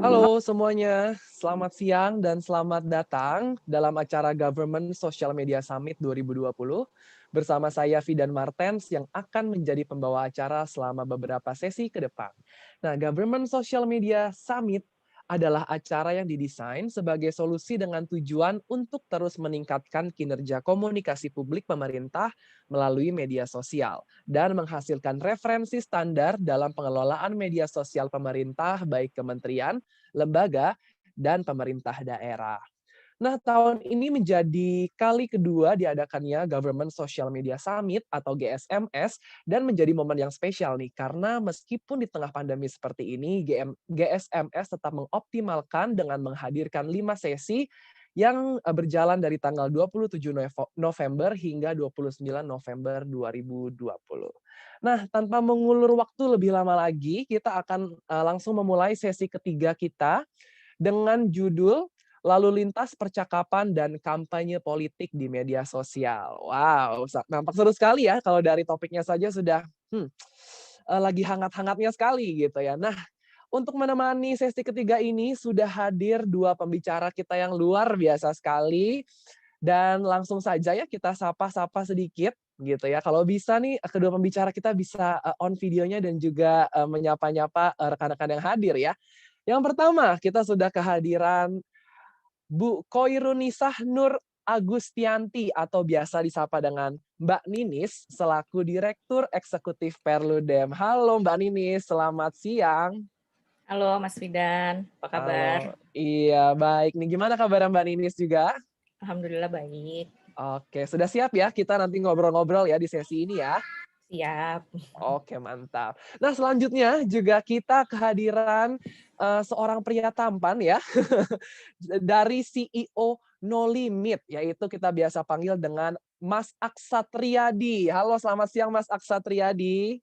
Halo semuanya, selamat siang dan selamat datang dalam acara Government Social Media Summit 2020 bersama saya Fidan Martens yang akan menjadi pembawa acara selama beberapa sesi ke depan. Nah, Government Social Media Summit adalah acara yang didesain sebagai solusi dengan tujuan untuk terus meningkatkan kinerja komunikasi publik pemerintah melalui media sosial dan menghasilkan referensi standar dalam pengelolaan media sosial pemerintah baik kementerian, lembaga, dan pemerintah daerah. Nah, tahun ini menjadi kali kedua diadakannya Government Social Media Summit atau GSMS dan menjadi momen yang spesial nih karena meskipun di tengah pandemi seperti ini GSMS tetap mengoptimalkan dengan menghadirkan 5 sesi yang berjalan dari tanggal 27 November hingga 29 November 2020. Nah, tanpa mengulur waktu lebih lama lagi, kita akan langsung memulai sesi ketiga kita dengan judul Lalu Lintas Percakapan dan Kampanye Politik di Media Sosial. Wow, nampak seru sekali ya kalau dari topiknya saja sudah lagi hangat-hangatnya sekali gitu ya. Nah, untuk menemani sesi ketiga ini sudah hadir 2 pembicara kita yang luar biasa sekali dan langsung saja ya kita sapa-sapa sedikit gitu ya. Kalau bisa nih kedua pembicara kita bisa on videonya dan juga menyapa-nyapa rekan-rekan yang hadir ya. Yang pertama, kita sudah kehadiran Bu Koirunisah Nur Agustianti atau biasa disapa dengan Mbak Ninis selaku Direktur Eksekutif Perludem. Halo Mbak Ninis, selamat siang. Halo Mas Fidan, apa kabar? Halo, iya baik nih. Gimana kabar Mbak Ninis juga? Alhamdulillah baik. Oke, sudah siap ya kita nanti ngobrol-ngobrol ya di sesi ini ya? Siap. Oke, mantap. Nah, selanjutnya juga kita kehadiran, seorang pria tampan ya, dari CEO No Limit, yaitu kita biasa panggil dengan Mas Aksat Riyadi. Halo, selamat siang Mas Aksat Riyadi.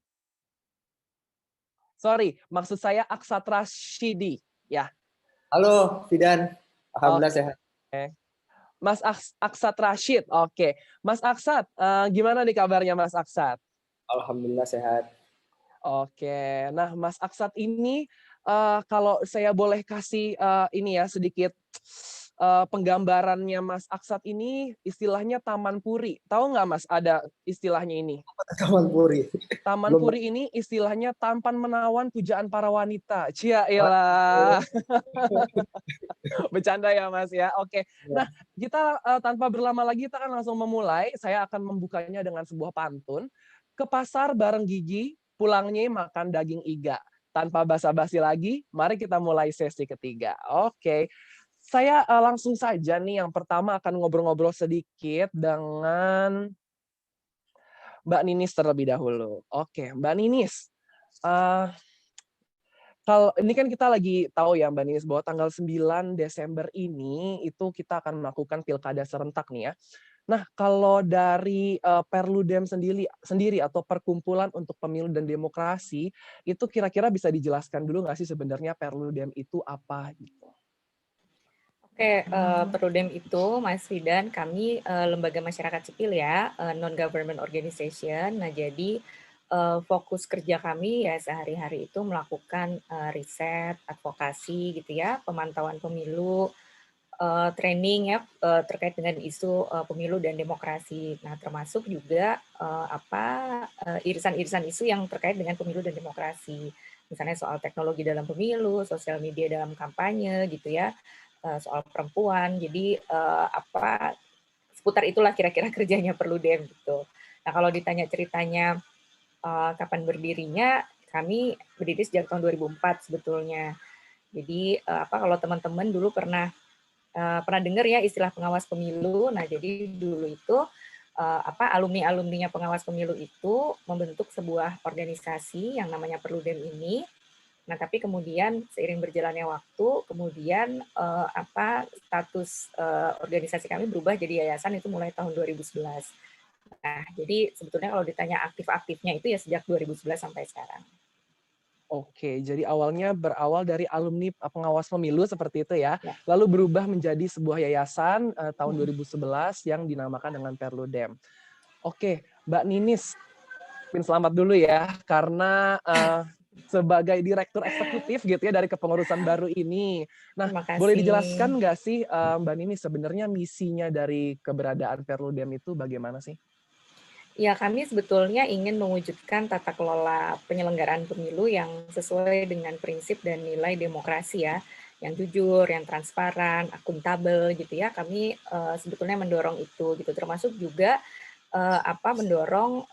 Sorry, maksud saya Aksat Rashidi, ya. Halo, Fidan. Alhamdulillah Oke. sehat. Mas Aksat Rashid, oke. Mas Aksat, gimana nih kabarnya Mas Aksat? Alhamdulillah sehat. Oke. Nah, Mas Aksat ini, kalau saya boleh kasih, ini ya sedikit, penggambarannya Mas Aksat ini istilahnya taman puri. Tahu nggak Mas ada istilahnya ini? Taman Puri. Taman Belum. puri ini istilahnya tampan menawan pujaan para wanita. Cia elah. Bercanda ya Mas ya, oke. Nah, kita, tanpa berlama lagi kita akan langsung memulai. Saya akan membukanya dengan sebuah pantun. Ke pasar bareng Gigi, pulangnya makan daging iga. Tanpa basa-basi lagi, mari kita mulai sesi ketiga. Oke. Saya, langsung saja nih yang pertama akan ngobrol-ngobrol sedikit dengan Mbak Ninis terlebih dahulu. Oke, Mbak Ninis, eee kalau ini kan kita lagi tahu ya Mbak Ninis bahwa tanggal 9 Desember ini itu kita akan melakukan pilkada serentak nih ya. Nah, kalau dari, Perludem sendiri sendiri atau Perkumpulan untuk Pemilu dan Demokrasi, itu kira-kira bisa dijelaskan dulu nggak sih sebenarnya Perludem itu apa gitu? Oke, Perludem itu Mas Fidan, kami lembaga masyarakat sipil ya, non government organization. Nah, jadi fokus kerja kami ya sehari-hari itu melakukan riset, advokasi gitu ya, pemantauan pemilu, training ya terkait dengan isu pemilu dan demokrasi. Nah, termasuk juga irisan-irisan isu yang terkait dengan pemilu dan demokrasi. Misalnya soal teknologi dalam pemilu, sosial media dalam kampanye gitu ya, soal perempuan. Jadi seputar itulah kira-kira kerjanya Perludem gitu. Nah, kalau ditanya ceritanya kapan berdirinya, kami berdiri sejak tahun 2004 sebetulnya. Jadi kalau teman-teman dulu pernah dengar ya istilah pengawas pemilu. Nah, jadi dulu itu alumni-alumninya pengawas pemilu itu membentuk sebuah organisasi yang namanya Perludem ini. Nah, tapi kemudian seiring berjalannya waktu, kemudian status organisasi kami berubah jadi yayasan itu mulai tahun 2011. Nah, jadi sebetulnya kalau ditanya aktif-aktifnya itu ya sejak 2011 sampai sekarang. Oke, jadi awalnya berawal dari alumni pengawas pemilu seperti itu ya, Ya. lalu berubah menjadi sebuah yayasan tahun 2011 yang dinamakan dengan Perludem. Oke, Mbak Ninis, selamat dulu ya karena sebagai direktur eksekutif gitu ya dari kepengurusan baru ini. Nah, Terima boleh kasih. dijelaskan nggak sih, Mbak Nini sebenarnya misinya dari keberadaan Perludem itu bagaimana sih? Ya, kami sebetulnya ingin mewujudkan tata kelola penyelenggaraan pemilu yang sesuai dengan prinsip dan nilai demokrasi ya, yang jujur, yang transparan, akuntabel gitu ya. Kami sebetulnya mendorong itu gitu, termasuk juga mendorong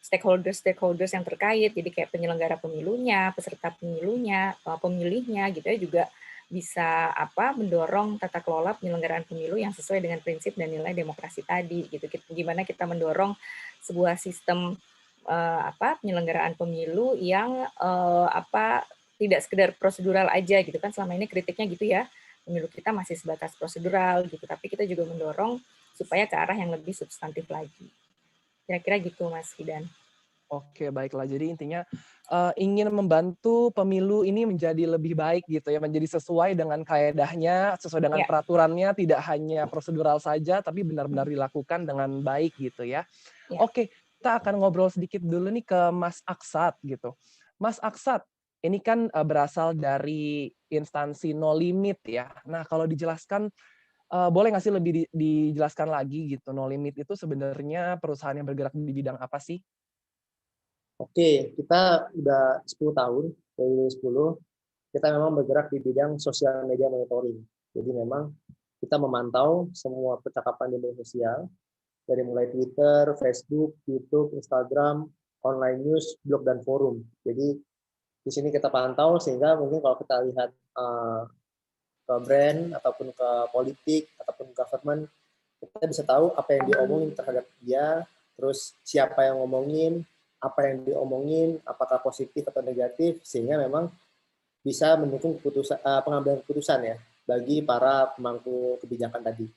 stakeholders yang terkait, jadi kayak penyelenggara pemilunya, peserta pemilunya, pemilihnya gitu ya juga bisa mendorong tata kelola penyelenggaraan pemilu yang sesuai dengan prinsip dan nilai demokrasi tadi gitu. Gimana kita mendorong sebuah sistem penyelenggaraan pemilu yang tidak sekedar prosedural aja gitu kan, selama ini kritiknya gitu ya, pemilu kita masih sebatas prosedural gitu, tapi kita juga mendorong supaya ke arah yang lebih substantif lagi. Kira-kira gitu Mas Fidan. Oke, baiklah. Jadi intinya, ingin membantu pemilu ini menjadi lebih baik gitu ya, menjadi sesuai dengan kaedahnya, sesuai dengan Ya. peraturannya, tidak hanya prosedural saja, tapi benar-benar dilakukan dengan baik gitu ya. Ya. Oke, kita akan ngobrol sedikit dulu nih ke Mas Aksat gitu. Mas Aksat, ini kan, berasal dari instansi No Limit ya. Nah, kalau dijelaskan, boleh nggak sih lebih dijelaskan lagi gitu, No Limit itu sebenarnya perusahaan yang bergerak di bidang apa sih? Oke, kita udah 10 tahun, dari 2010, kita memang bergerak di bidang sosial media monitoring. Jadi memang kita memantau semua percakapan di media sosial, dari mulai Twitter, Facebook, YouTube, Instagram, online news, blog, dan forum. Jadi di sini kita pantau sehingga mungkin kalau kita lihat ke brand, ataupun ke politik, ataupun government, kita bisa tahu apa yang diomongin terhadap dia, terus siapa yang ngomongin, apa yang diomongin, apakah positif atau negatif, sehingga memang bisa mendukung pengambilan keputusan ya bagi para pemangku kebijakan tadi.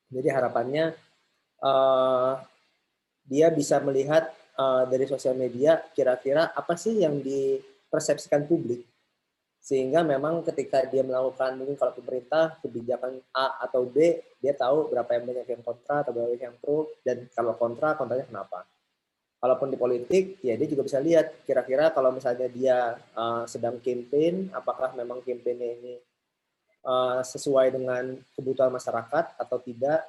Jadi harapannya uh, dia bisa melihat dari sosial media kira-kira apa sih yang dipersepsikan publik, sehingga memang ketika dia melakukan mungkin kalau pemerintah kebijakan A atau B, dia tahu berapa yang banyak yang kontra atau berapa yang pro, dan kalau kontranya kenapa. Kalaupun di politik, ya dia juga bisa lihat kira-kira kalau misalnya dia sedang campaign, apakah memang campaignnya ini sesuai dengan kebutuhan masyarakat atau tidak,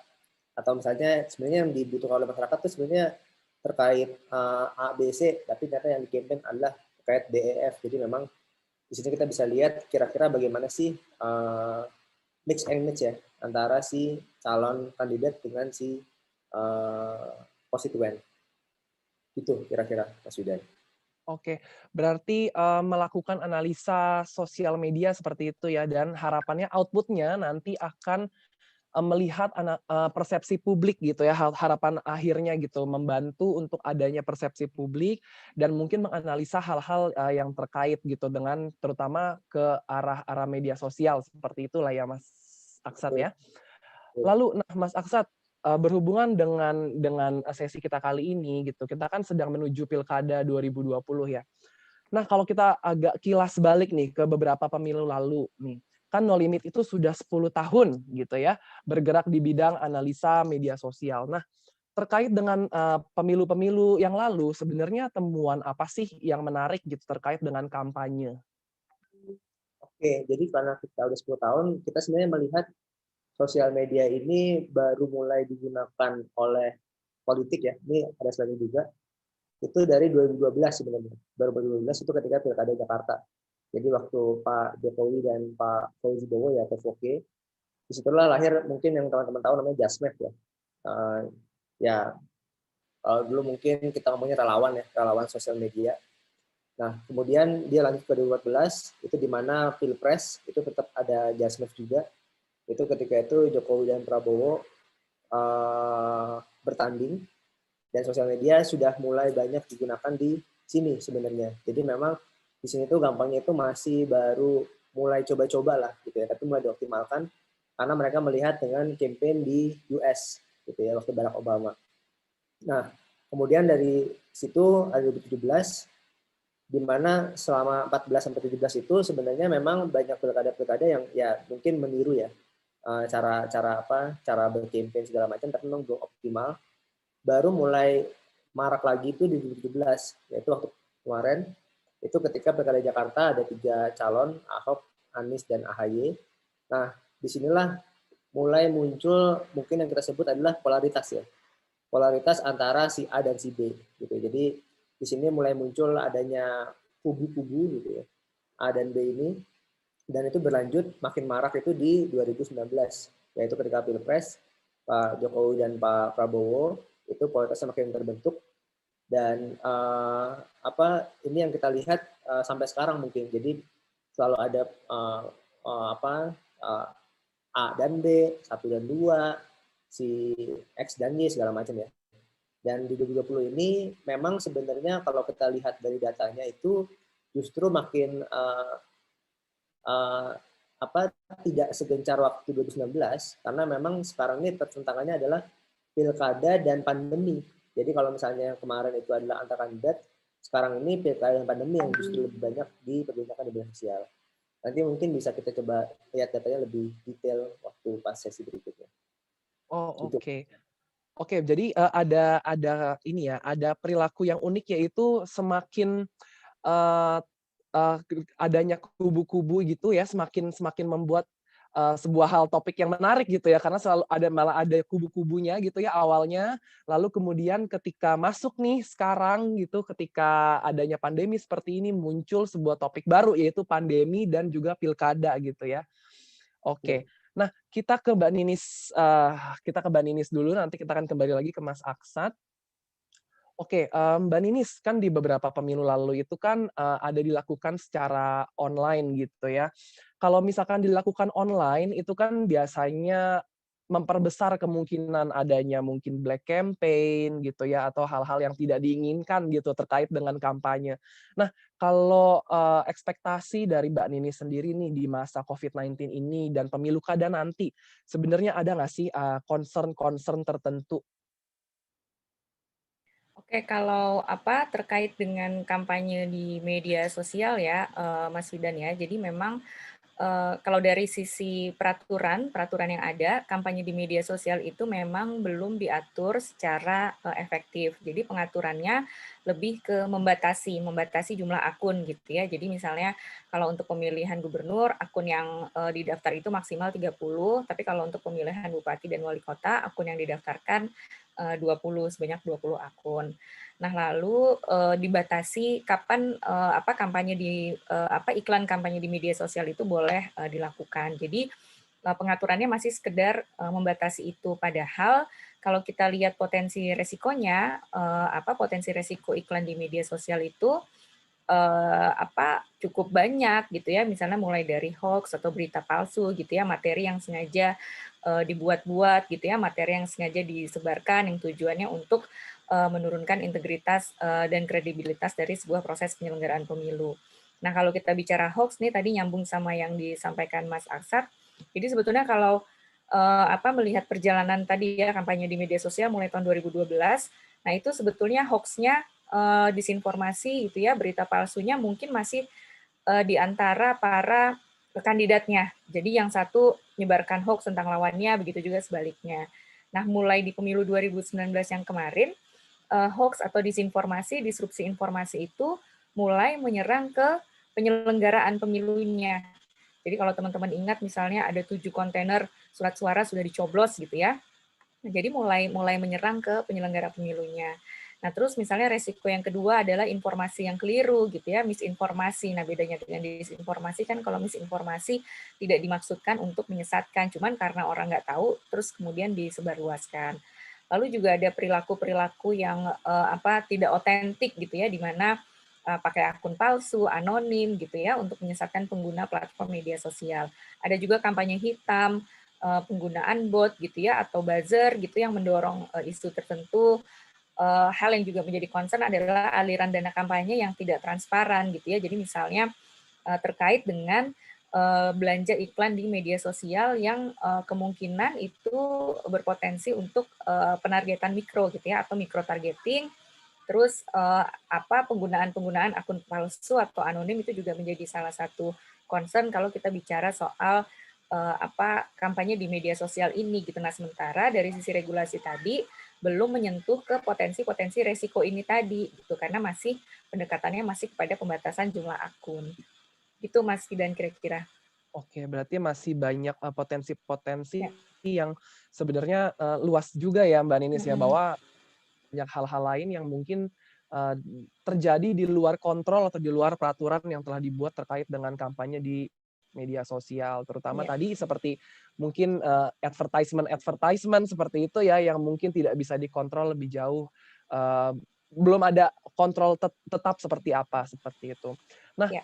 atau misalnya sebenarnya yang dibutuhkan oleh masyarakat itu sebenarnya terkait A, B, C, tapi ternyata yang di campaign adalah terkait D, E, F. Jadi memang di sini kita bisa lihat kira-kira bagaimana sih mix and match ya antara si calon kandidat dengan si konstituen. Itu kira-kira Mas Yudan. Oke, berarti, melakukan analisa sosial media seperti itu ya, dan harapannya output-nya nanti akan, melihat persepsi publik gitu ya, harapan akhirnya gitu, membantu untuk adanya persepsi publik dan mungkin menganalisa hal-hal, yang terkait gitu dengan terutama ke arah-arah media sosial, seperti itulah ya Mas Aksat Betul, ya? betul. Lalu, nah Mas Aksat, berhubungan dengan sesi kita kali ini gitu, kita kan sedang menuju Pilkada 2020 ya. Nah, kalau kita agak kilas balik nih ke beberapa pemilu lalu nih, kan No Limit itu sudah 10 tahun gitu ya, bergerak di bidang analisa media sosial. Nah, terkait dengan, pemilu-pemilu yang lalu, sebenarnya temuan apa sih yang menarik gitu terkait dengan kampanye? Oke, jadi karena kita udah 10 tahun, kita sebenarnya melihat sosial media ini baru mulai digunakan oleh politik ya. Ini ada slide juga. Itu dari 2012 sebenarnya. Baru 2012 itu ketika Pilkada Jakarta. Jadi waktu Pak Jokowi dan Pak Fauzi Bowo ya, Foke, disitulah lahir mungkin yang teman-teman tahu namanya Jasmed ya. Ya, dulu mungkin kita ngomongnya relawan ya, relawan sosial media. Nah, kemudian dia lanjut ke 2014, itu di mana Pilpres, itu tetap ada Jasmed juga. Itu ketika itu Jokowi dan Prabowo bertanding, dan sosial media sudah mulai banyak digunakan di sini sebenarnya. Jadi memang di sini tuh gampangnya itu masih baru mulai coba-coba lah gitu ya, tapi mulai dioptimalkan karena mereka melihat dengan campaign di US gitu ya waktu Barack Obama. Nah, kemudian dari situ ada 2017 di mana selama 14 sampai 17 itu sebenarnya memang banyak pilkada-pilkada yang ya mungkin meniru ya cara berkampanye segala macam, tapi memang belum optimal. Baru mulai marak lagi itu di 2017, yaitu waktu kemarin itu ketika Pilkada Jakarta ada 3 calon, Ahok, Anies, dan AHY. Nah, disinilah mulai muncul mungkin yang kita sebut adalah polaritas ya. Polaritas antara si A dan si B gitu. Jadi di sini mulai muncul adanya kubu-kubu gitu ya. A dan B ini, dan itu berlanjut makin marak itu di 2019, yaitu ketika Pilpres Pak Jokowi dan Pak Prabowo itu polaritasnya makin terbentuk, dan ini yang kita lihat sampai sekarang mungkin. Jadi selalu ada A dan B, 1 dan 2, si X dan Y segala macam ya. Dan di 2020 ini memang sebenarnya kalau kita lihat dari datanya itu justru makin tidak segencar waktu 2019, karena memang sekarang ini pertentangannya adalah pilkada dan pandemi. Jadi kalau misalnya yang kemarin itu adalah antar kandidat, sekarang ini pilkada dan pandemi yang justru lebih banyak diperbincangkan di media sosial. Nanti mungkin bisa kita coba lihat datanya lebih detail waktu pas sesi berikutnya. Oh, Gitu. oke. Oke, jadi ada ini ya, ada perilaku yang unik, yaitu semakin eee eee, adanya kubu-kubu gitu ya, semakin semakin membuat sebuah hal topik yang menarik gitu ya, karena selalu ada, malah ada kubu-kubunya gitu ya awalnya, lalu kemudian ketika masuk nih sekarang gitu, ketika adanya pandemi seperti ini, muncul sebuah topik baru, yaitu pandemi dan juga pilkada gitu ya. Ya. Oke. Nah, kita ke Mbak Ninis dulu, nanti kita akan kembali lagi ke Mas Aksat. Oke, Mbak Ninis, kan di beberapa pemilu lalu itu kan, ada dilakukan secara online gitu ya. Kalau misalkan dilakukan online, itu kan biasanya memperbesar kemungkinan adanya mungkin black campaign gitu ya, atau hal-hal yang tidak diinginkan gitu terkait dengan kampanye. Nah, kalau, ekspektasi dari Mbak Ninis sendiri nih di masa COVID-19 ini dan pemilu kada nanti, sebenarnya ada nggak sih, concern-concern tertentu? Oke, kalau terkait dengan kampanye di media sosial ya, Mas Widan ya. Jadi memang kalau dari sisi peraturan peraturan yang ada, kampanye di media sosial itu memang belum diatur secara efektif. Jadi pengaturannya lebih ke membatasi jumlah akun gitu ya. Jadi misalnya kalau untuk pemilihan gubernur, akun yang didaftar itu maksimal 30, tapi kalau untuk pemilihan bupati dan wali kota, akun yang didaftarkan 20, sebanyak 20 akun. Nah, lalu dibatasi kapan kampanye iklan kampanye di media sosial itu boleh dilakukan. Jadi pengaturannya masih sekedar membatasi itu. Padahal kalau kita lihat potensi resikonya, potensi resiko iklan di media sosial itu cukup banyak gitu ya, misalnya mulai dari hoax atau berita palsu gitu ya, materi yang sengaja dibuat-buat gitu ya, materi yang sengaja disebarkan yang tujuannya untuk menurunkan integritas dan kredibilitas dari sebuah proses penyelenggaraan pemilu. Nah, kalau kita bicara hoax nih tadi nyambung sama yang disampaikan Mas Aksat. Jadi sebetulnya kalau melihat perjalanan tadi ya kampanye di media sosial mulai tahun 2012, nah itu sebetulnya hoax-nya disinformasi gitu ya, berita palsunya mungkin masih di antara para kandidatnya. Jadi yang satu menyebarkan hoax tentang lawannya, begitu juga sebaliknya. Nah, mulai di pemilu 2019 yang kemarin, hoax atau disinformasi, disrupsi informasi itu mulai menyerang ke penyelenggaraan pemilunya. Jadi kalau teman-teman ingat misalnya ada 7 kontainer surat suara sudah dicoblos gitu ya. Nah, jadi mulai menyerang ke penyelenggara pemilunya. Nah, terus misalnya resiko yang kedua adalah informasi yang keliru gitu ya, misinformasi. Nah, bedanya dengan disinformasi kan kalau misinformasi tidak dimaksudkan untuk menyesatkan, cuman karena orang nggak tahu terus kemudian disebarluaskan. Lalu juga ada perilaku-perilaku yang tidak otentik gitu ya, di mana pakai akun palsu, anonim gitu ya untuk menyesatkan pengguna platform media sosial. Ada juga kampanye hitam, penggunaan bot gitu ya atau buzzer gitu yang mendorong isu tertentu. Hal yang juga menjadi concern adalah aliran dana kampanye yang tidak transparan gitu ya. Jadi misalnya terkait dengan belanja iklan di media sosial yang kemungkinan itu berpotensi untuk penargetan mikro gitu ya atau mikro targeting. Terus penggunaan akun palsu atau anonim itu juga menjadi salah satu concern kalau kita bicara soal kampanye di media sosial ini gitu. Nah, sementara dari sisi regulasi tadi belum menyentuh ke potensi-potensi resiko ini tadi gitu, karena masih pendekatannya masih kepada pembatasan jumlah akun. Itu Mas Fidan kira-kira. Oke, berarti masih banyak, potensi-potensi Ya. yang sebenarnya, luas juga ya Mbak Ninis ya, Mm-mm. bahwa banyak hal-hal lain yang mungkin, eee, terjadi di luar kontrol atau di luar peraturan yang telah dibuat terkait dengan kampanye di media sosial. Terutama Ya. tadi seperti mungkin, advertisement-advertisement seperti itu ya, yang mungkin tidak bisa dikontrol lebih jauh, eee, belum ada kontrol tetap seperti apa, seperti itu. Nah, Ya.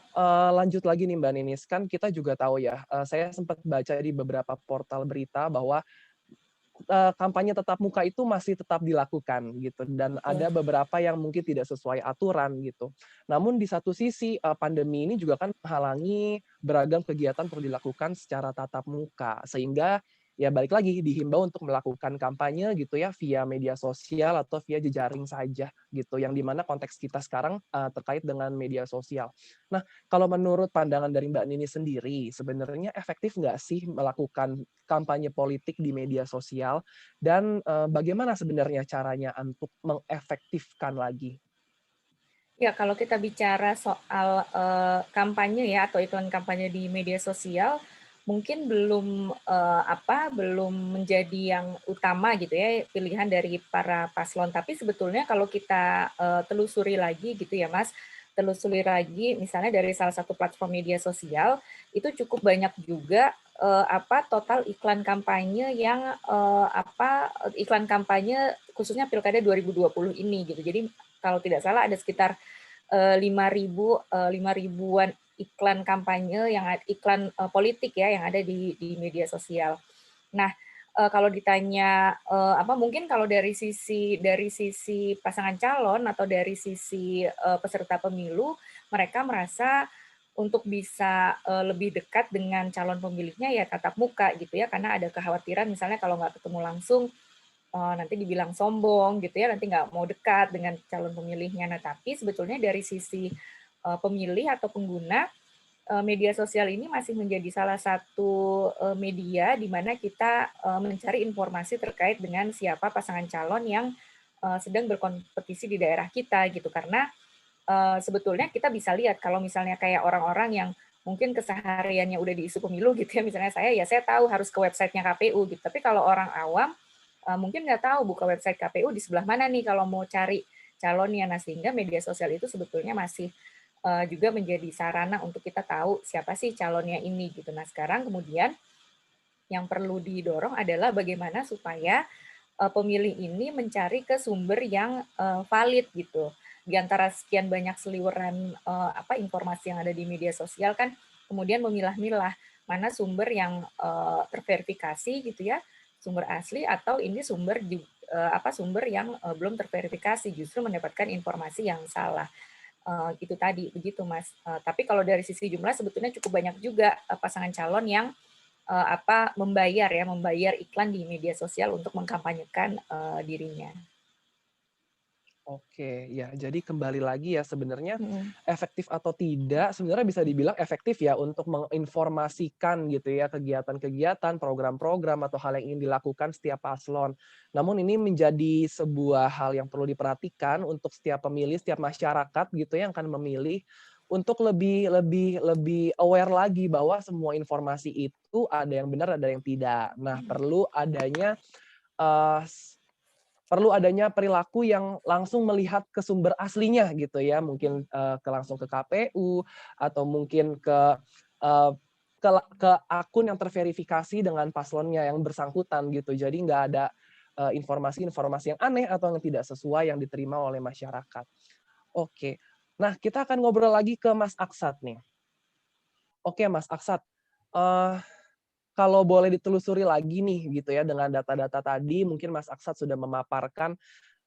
lanjut lagi nih Mbak Ninis, kan kita juga tahu ya, saya sempat baca di beberapa portal berita bahwa kampanye tatap muka itu masih tetap dilakukan gitu dan Betul. ada beberapa yang mungkin tidak sesuai aturan gitu. Namun di satu sisi, pandemi ini juga kan menghalangi beragam kegiatan perlu dilakukan secara tatap muka, sehingga ya balik lagi dihimbau untuk melakukan kampanye gitu ya via media sosial atau via jejaring saja gitu, yang di mana konteks kita sekarang, terkait dengan media sosial. Nah, kalau menurut pandangan dari Mbak Nini sendiri, sebenarnya efektif nggak sih melakukan kampanye politik di media sosial dan, bagaimana sebenarnya caranya untuk mengefektifkan lagi? Ya, kalau kita bicara soal kampanye ya atau iklan kampanye di media sosial, mungkin belum menjadi yang utama gitu ya pilihan dari para paslon. Tapi sebetulnya kalau kita telusuri lagi gitu ya Mas, telusuri lagi misalnya dari salah satu platform media sosial itu cukup banyak juga total iklan kampanye yang iklan kampanye khususnya Pilkada 2020 ini gitu. Jadi kalau tidak salah ada sekitar 5 ribuan iklan kampanye iklan politik ya yang ada di media sosial. Nah, kalau ditanya mungkin kalau dari sisi pasangan calon atau dari sisi peserta pemilu, mereka merasa untuk bisa lebih dekat dengan calon pemilihnya ya tatap muka gitu ya, karena ada kekhawatiran misalnya kalau nggak ketemu langsung nanti dibilang sombong gitu ya, nanti nggak mau dekat dengan calon pemilihnya. Nah, tapi sebetulnya dari sisi pemilih atau pengguna, media sosial ini masih menjadi salah satu media di mana kita mencari informasi terkait dengan siapa pasangan calon yang sedang berkompetisi di daerah kita gitu. Karena sebetulnya kita bisa lihat kalau misalnya kayak orang-orang yang mungkin kesehariannya udah di isu pemilu gitu ya, misalnya saya tahu harus ke websitenya KPU gitu. Tapi kalau orang awam mungkin nggak tahu buka website KPU di sebelah mana nih kalau mau cari calonnya. Nah, sehingga media sosial itu sebetulnya masih juga menjadi sarana untuk kita tahu siapa sih calonnya ini gitu. Nah, sekarang kemudian yang perlu didorong adalah bagaimana supaya pemilih ini mencari ke sumber yang valid gitu. Di antara sekian banyak seliweran informasi yang ada di media sosial kan kemudian memilah-milah mana sumber yang terverifikasi gitu ya, sumber asli atau ini sumber yang belum terverifikasi justru mendapatkan informasi yang salah. Gitu tadi, begitu Mas. Tapi kalau dari sisi jumlah sebetulnya cukup banyak juga pasangan calon yang membayar iklan di media sosial untuk mengkampanyekan dirinya. Oke, ya jadi kembali lagi ya sebenarnya Mhm. efektif atau tidak, sebenarnya bisa dibilang efektif ya untuk menginformasikan gitu ya kegiatan-kegiatan, program-program atau hal yang ingin dilakukan setiap paslon. Namun ini menjadi sebuah hal yang perlu diperhatikan untuk setiap pemilih, setiap masyarakat gitu ya yang akan memilih untuk lebih lebih lebih aware lagi bahwa semua informasi itu ada yang benar, ada yang tidak. Nah, eee, perlu adanya perilaku yang langsung melihat ke sumber aslinya gitu ya, mungkin, langsung ke KPU atau mungkin eee, ke akun yang terverifikasi dengan paslonnya yang bersangkutan gitu. Jadi nggak ada, informasi-informasi yang aneh atau yang tidak sesuai yang diterima oleh masyarakat. Oke. Nah, kita akan ngobrol lagi ke Mas Aksat nih. Oke Mas Aksat, eee kalau boleh ditelusuri lagi nih gitu ya dengan data-data tadi mungkin Mas Aksat sudah memaparkan,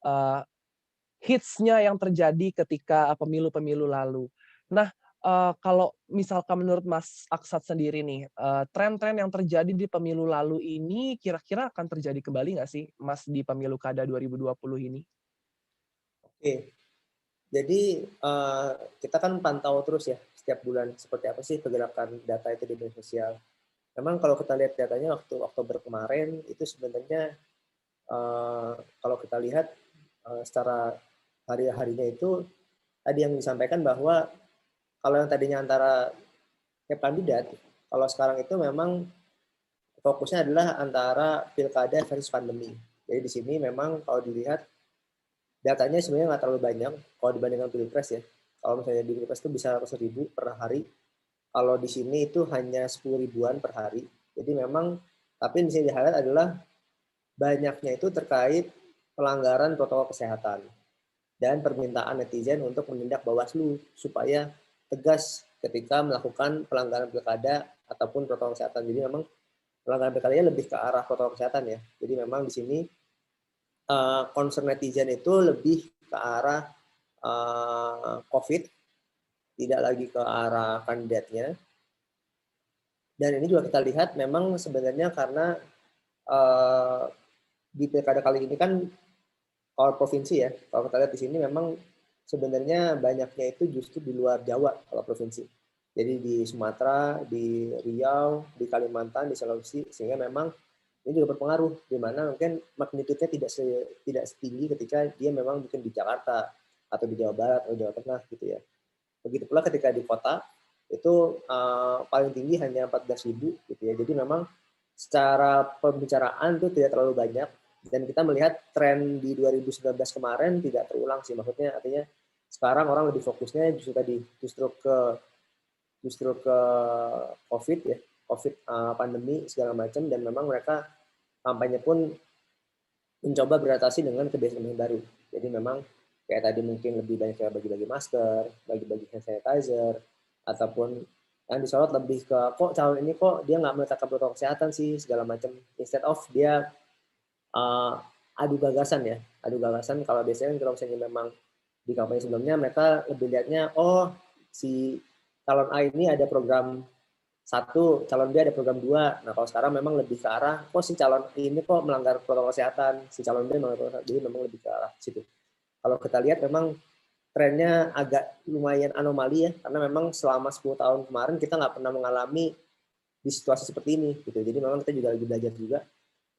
eee, hits-nya yang terjadi ketika pemilu-pemilu lalu. Nah, kalau misalkan menurut Mas Aksat sendiri nih, tren-tren yang terjadi di pemilu lalu ini kira-kira akan terjadi kembali nggak sih Mas di pemilu kada 2020 ini? Oke, jadi kita kan pantau terus ya setiap bulan seperti apa sih pergerakan data itu di media sosial. Memang kalau kita lihat datanya waktu Oktober kemarin itu sebenarnya kalau kita lihat secara hari-harinya itu tadi yang disampaikan bahwa kalau yang tadinya antara tiap kandidat, kalau sekarang itu memang fokusnya adalah antara pilkada versus pandemi. Jadi di sini memang kalau dilihat datanya sebenarnya nggak terlalu banyak kalau dibandingkan pilpres ya. Kalau misalnya di pilpres itu bisa 100.000 per hari. Kalau di sini itu hanya 10 ribuan per hari. Jadi memang, tapi yang bisa di-highlight adalah banyaknya itu terkait pelanggaran protokol kesehatan dan permintaan netizen untuk menindak Bawaslu supaya tegas ketika melakukan pelanggaran pilkada ataupun protokol kesehatan. Jadi memang pelanggaran pilkadanya lebih ke arah protokol kesehatan ya. Jadi memang di sini concern netizen itu lebih ke arah COVID, tidak lagi ke arah kandidatnya. Dan ini juga kita lihat memang sebenarnya karena di pilkada kali ini kan kalau provinsi ya, kalau kita lihat di sini memang sebenarnya banyaknya itu justru di luar Jawa kalau provinsi. Jadi di Sumatera, di Riau, di Kalimantan, di Sulawesi, sehingga memang ini juga berpengaruh di mana mungkin magnitudenya tidak setinggi ketika dia memang mungkin di Jakarta atau di Jawa Barat atau Jawa Tengah gitu ya. Begitu pula ketika di kota itu paling tinggi hanya 14.000 gitu ya. Jadi memang secara pembicaraan itu tidak terlalu banyak dan kita melihat tren di 2019 kemarin tidak terulang sih, maksudnya artinya sekarang orang lebih fokusnya justru ke COVID ya, COVID pandemi segala macam, dan memang mereka kampanye pun mencoba beradaptasi dengan kebiasaan baru. Jadi memang kayak tadi mungkin lebih banyak kayak bagi-bagi masker, bagi-bagi hand sanitizer, ataupun yang disorot lebih ke kok calon ini kok dia nggak meletakkan protokol kesehatan sih segala macam, instead of dia adu gagasan ya, adu gagasan. Kalau biasanya kalau misalnya memang di kampanye sebelumnya mereka lebih lihatnya oh si calon A ini ada program satu, calon B ada program dua. Nah kalau sekarang memang lebih ke arah kok si calon ini kok melanggar protokol kesehatan, si calon B melanggar protokol kesehatan, jadi memang lebih ke arah situ. Kalau kita lihat memang trennya agak lumayan anomali ya, karena memang selama 10 tahun kemarin kita nggak pernah mengalami di situasi seperti ini gitu. Jadi memang kita juga lagi belajar juga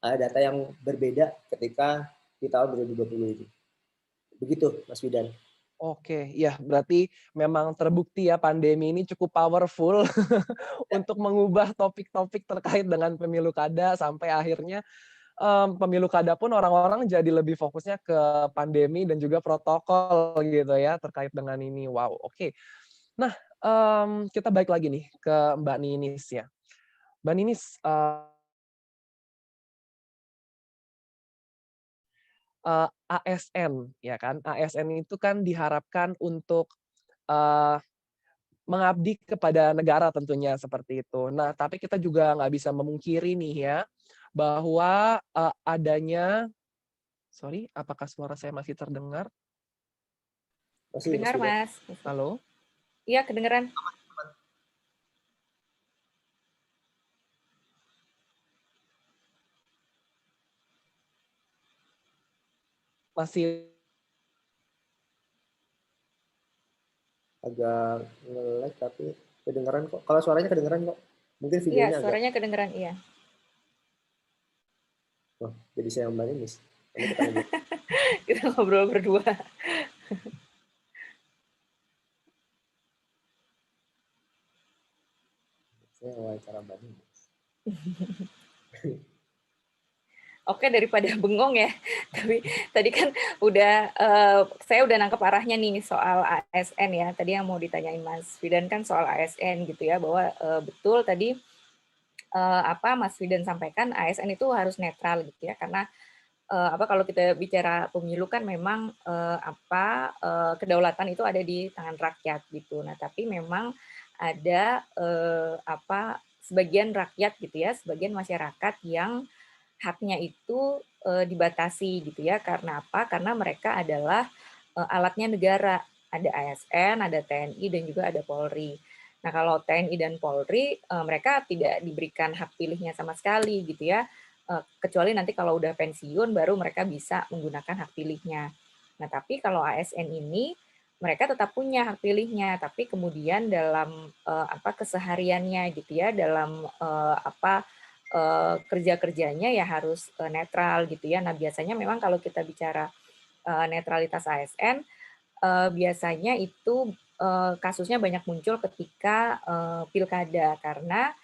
ada data yang berbeda ketika di tahun 2020 ini. Begitu Mas Widan. Oke, ya berarti memang terbukti ya pandemi ini cukup powerful untuk mengubah topik-topik terkait dengan pemilu kada sampai akhirnya pemilu kada pun orang-orang jadi lebih fokusnya ke pandemi dan juga protokol gitu ya terkait dengan ini. Wow, oke. Nah, kita balik lagi nih ke Mbak Ninis ya. Mbak Ninis, ASN ya kan, ASN itu kan diharapkan untuk eee, mengabdi kepada negara tentunya seperti itu. Nah, tapi kita juga nggak bisa memungkiri nih ya, bahwa, adanya sorry, apakah suara saya masih terdengar? Masih Mas Kedengar, Widan. Mas. Halo? Iya, kedengeran. Masih Agak nge-lag tapi kedengeran kok. Kalau suaranya kedengeran kok. Mungkin Iya, videonya agak suaranya kedengeran, iya. jadi saya Mbak Ninis. Nanti kita lanjut. Kita ngobrol berdua. Saya wawancara Mbak Ninis. Oke, daripada bengong ya. Tapi tadi kan saya udah nangkep arahnya nih soal ASN ya. Tadi yang mau ditanyain Mas Fidan kan soal ASN gitu ya, bahwa betul tadi apa Mas Fidan sampaikan ASN itu harus netral gitu ya, karena apa kalau kita bicara pemilu kan memang kedaulatan itu ada di tangan rakyat gitu. Nah, tapi memang ada apa sebagian rakyat gitu ya, sebagian masyarakat yang haknya itu dibatasi gitu ya. Karena apa? Karena mereka adalah alatnya negara. Ada ASN, ada TNI, dan juga ada Polri. Nah, kalau TNI dan Polri, mereka tidak diberikan hak pilihnya sama sekali gitu ya. Kecuali nanti kalau udah pensiun, baru mereka bisa menggunakan hak pilihnya. Nah, tapi kalau ASN ini, mereka tetap punya hak pilihnya, tapi kemudian dalam kesehariannya gitu ya, dalam kerja-kerjanya ya harus netral gitu ya. Nah biasanya memang kalau kita bicara netralitas ASN, biasanya itu kasusnya banyak muncul ketika pilkada karena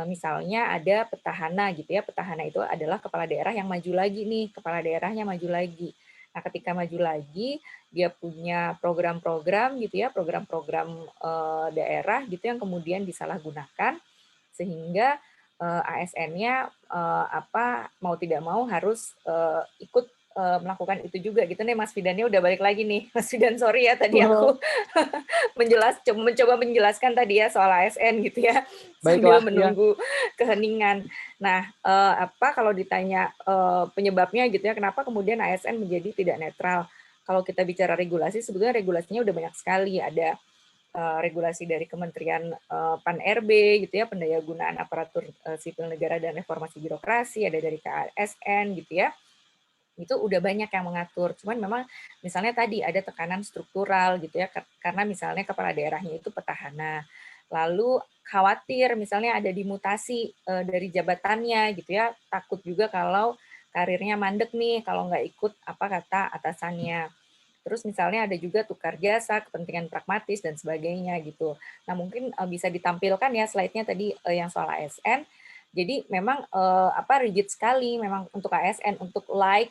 misalnya ada petahana gitu ya, petahana itu adalah kepala daerah yang maju lagi nih, kepala daerahnya maju lagi. Nah, ketika maju lagi, dia punya program-program gitu ya, program-program daerah gitu yang kemudian disalahgunakan sehingga ASN-nya apa mau tidak mau harus ikut melakukan itu juga gitu nih. Mas Fidannya udah balik lagi nih. Mas Fidan, sorry ya tadi aku mencoba menjelaskan tadi ya soal ASN gitu ya sambil Baiklah, ya. menunggu keheningan. Nah, apa kalau ditanya penyebabnya gitu ya, kenapa kemudian ASN menjadi tidak netral? Kalau kita bicara regulasi, sebetulnya regulasinya udah banyak sekali. Ada regulasi dari Kementerian Pan-RB gitu ya, Pendayagunaan Aparatur Sipil Negara dan Reformasi Birokrasi, ada dari KASN gitu ya. Itu udah banyak yang mengatur. Cuman memang misalnya tadi ada tekanan struktural gitu ya, karena misalnya kepala daerahnya itu petahana. Lalu khawatir misalnya ada dimutasi dari jabatannya gitu ya, takut juga kalau karirnya mandek nih kalau nggak ikut apa kata atasannya. Terus misalnya ada juga tukar jasa, kepentingan pragmatis dan sebagainya gitu. Nah mungkin bisa ditampilkan ya slide-nya tadi yang soal ASN. Jadi memang apa rigid sekali memang untuk ASN untuk like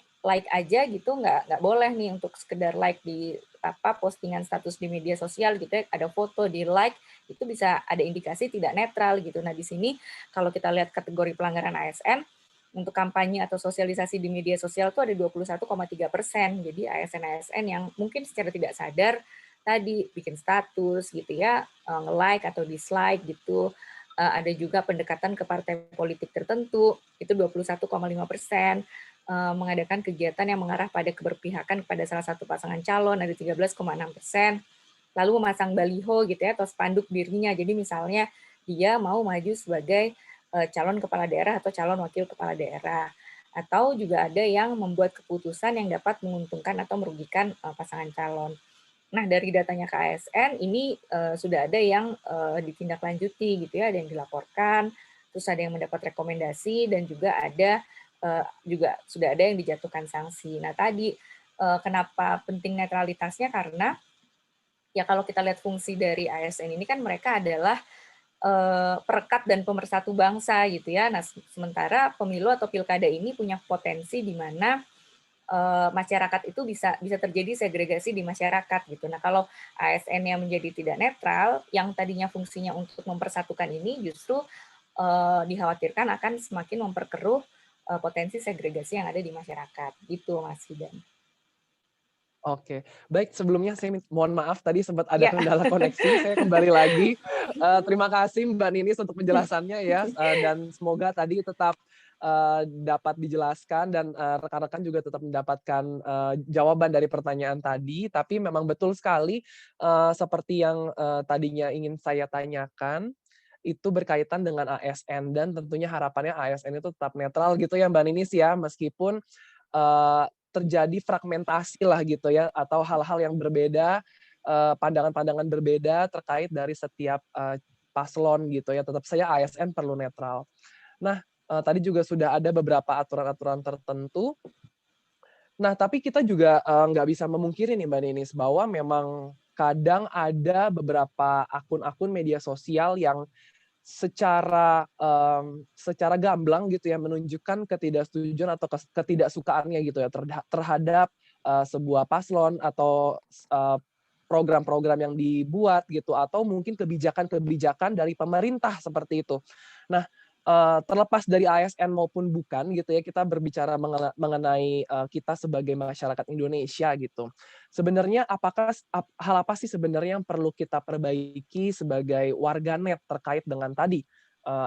aja gitu nggak boleh nih untuk sekedar like di apa postingan status di media sosial gitu ya, ada foto di like itu bisa ada indikasi tidak netral gitu. Nah di sini kalau kita lihat kategori pelanggaran ASN untuk kampanye atau sosialisasi di media sosial itu ada 21,3%. Jadi ASN-ASN yang mungkin secara tidak sadar tadi bikin status gitu ya, nge-like atau dislike gitu. Ada juga pendekatan ke partai politik tertentu, itu 21,5%. Mengadakan kegiatan yang mengarah pada keberpihakan kepada salah satu pasangan calon, ada 13,6%. Lalu memasang baliho gitu ya, atau spanduk dirinya. Jadi misalnya dia mau maju sebagai calon kepala daerah atau calon wakil kepala daerah. Atau juga ada yang membuat keputusan yang dapat menguntungkan atau merugikan pasangan calon. Nah, dari datanya KASN ini sudah ada yang ditindaklanjuti gitu ya, ada yang dilaporkan, terus ada yang mendapat rekomendasi dan juga ada juga sudah ada yang dijatuhkan sanksi. Nah, tadi kenapa penting netralitasnya karena ya kalau kita lihat fungsi dari ASN ini kan mereka adalah perekat dan pemersatu bangsa gitu ya. Nah, sementara pemilu atau pilkada ini punya potensi di mana masyarakat itu bisa terjadi segregasi di masyarakat gitu. Nah, kalau ASN yang menjadi tidak netral, yang tadinya fungsinya untuk mempersatukan ini justru dikhawatirkan akan semakin memperkeruh potensi segregasi yang ada di masyarakat. Gitu, Mas Fidan. Oke, baik sebelumnya saya mohon maaf tadi sempat ada Ya, kendala koneksi, saya kembali lagi. Terima kasih Mbak Ninis untuk penjelasannya ya, dan semoga tadi tetap, dapat dijelaskan dan, rekan-rekan juga tetap mendapatkan, jawaban dari pertanyaan tadi. Tapi memang betul sekali, seperti yang, tadinya ingin saya tanyakan, itu berkaitan dengan ASN dan tentunya harapannya ASN itu tetap netral gitu ya Mbak Ninis ya, meskipun, terjadi fragmentasi lah gitu ya, atau hal-hal yang berbeda, pandangan-pandangan berbeda terkait dari setiap, paslon gitu ya, tetap saja ASN perlu netral. Nah, tadi juga sudah ada beberapa aturan-aturan tertentu. Nah, tapi kita juga, nggak bisa memungkiri nih Mbak Ninis, bahwa memang kadang ada beberapa akun-akun media sosial yang secara gamblang gitu ya, menunjukkan ketidaksetujuan atau ketidaksukaannya gitu ya terhadap, sebuah paslon atau program-program yang dibuat gitu, atau mungkin kebijakan-kebijakan dari pemerintah seperti itu. Nah, terlepas dari ASN maupun bukan gitu ya, kita berbicara mengenai, kita sebagai masyarakat Indonesia gitu. Sebenarnya hal apa sih sebenarnya yang perlu kita perbaiki sebagai warganet terkait dengan tadi,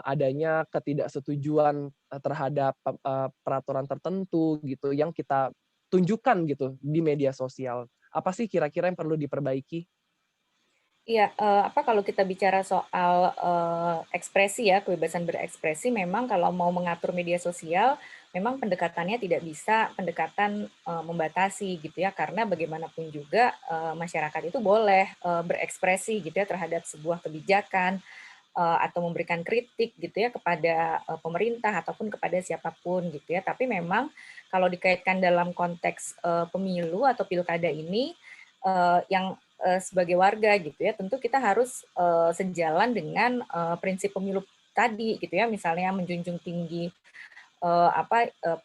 adanya ketidaksetujuan, terhadap peraturan tertentu gitu yang kita tunjukkan gitu di media sosial. Apa sih kira-kira yang perlu diperbaiki? iya, apa, kalau kita bicara soal, ekspresi ya, kebebasan berekspresi, memang kalau mau mengatur media sosial, memang pendekatannya tidak bisa pendekatan, membatasi gitu ya, karena bagaimanapun juga, masyarakat itu boleh, berekspresi gitu ya terhadap sebuah kebijakan, atau memberikan kritik gitu ya kepada pemerintah ataupun kepada siapapun gitu ya. Tapi memang kalau dikaitkan dalam konteks pemilu atau pilkada ini yang sebagai warga gitu ya, tentu kita harus sejalan dengan prinsip pemilu tadi gitu ya, misalnya menjunjung tinggi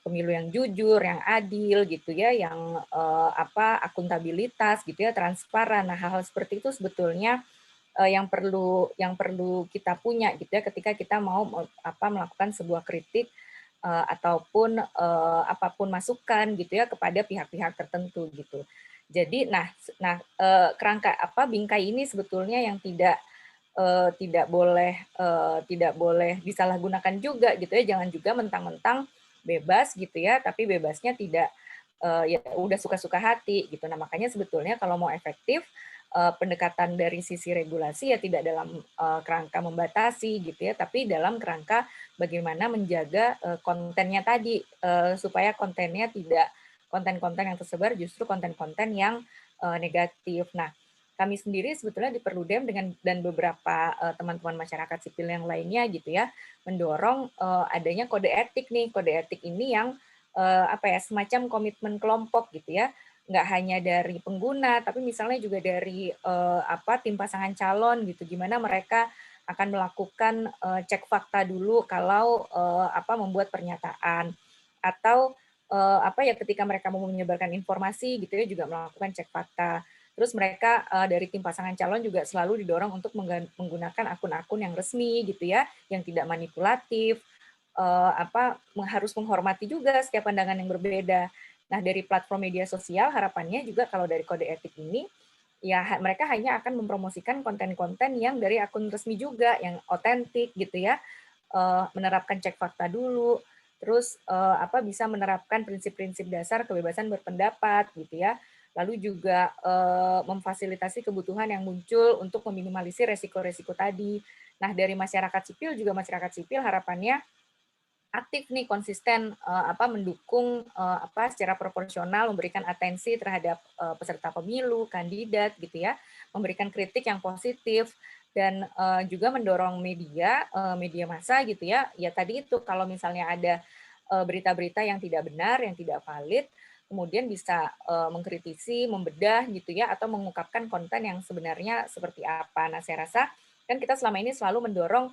pemilu yang jujur, yang adil gitu ya, yang akuntabilitas gitu ya, transparan. Nah, hal-hal seperti itu sebetulnya yang perlu kita punya gitu ya ketika kita mau melakukan sebuah kritik ataupun apapun masukan gitu ya kepada pihak-pihak tertentu gitu. Jadi kerangka bingkai ini sebetulnya yang tidak boleh disalahgunakan juga gitu ya, jangan juga mentang-mentang bebas gitu ya, tapi bebasnya tidak ya udah suka-suka hati gitu. Nah, makanya sebetulnya kalau mau efektif pendekatan dari sisi regulasi ya tidak dalam kerangka membatasi gitu ya, tapi dalam kerangka bagaimana menjaga kontennya tadi supaya kontennya tidak konten-konten yang tersebar justru konten-konten yang negatif. Nah, kami sendiri sebetulnya di Perludem dan beberapa teman-teman masyarakat sipil yang lainnya gitu ya mendorong adanya kode etik nih. Kode etik ini yang semacam komitmen kelompok gitu ya, nggak hanya dari pengguna tapi misalnya juga dari tim pasangan calon gitu, gimana mereka akan melakukan cek fakta dulu kalau membuat pernyataan atau ketika mereka mau menyebarkan informasi gitu ya juga melakukan cek fakta. Terus mereka dari tim pasangan calon juga selalu didorong untuk menggunakan akun-akun yang resmi gitu ya, yang tidak manipulatif, harus menghormati juga setiap pandangan yang berbeda. Nah, dari platform media sosial harapannya juga kalau dari kode etik ini ya mereka hanya akan mempromosikan konten-konten yang dari akun resmi juga, yang otentik gitu ya, menerapkan cek fakta dulu, terus bisa menerapkan prinsip-prinsip dasar kebebasan berpendapat gitu ya, lalu juga memfasilitasi kebutuhan yang muncul untuk meminimalisir resiko-resiko tadi. Nah, dari masyarakat sipil harapannya aktif nih konsisten mendukung secara proporsional memberikan atensi terhadap peserta pemilu, kandidat gitu ya, memberikan kritik yang positif dan juga mendorong media massa gitu ya. Ya tadi itu kalau misalnya ada berita-berita yang tidak benar, yang tidak valid, kemudian bisa mengkritisi, membedah gitu ya, atau mengungkapkan konten yang sebenarnya seperti apa. Nah, saya rasa kan kita selama ini selalu mendorong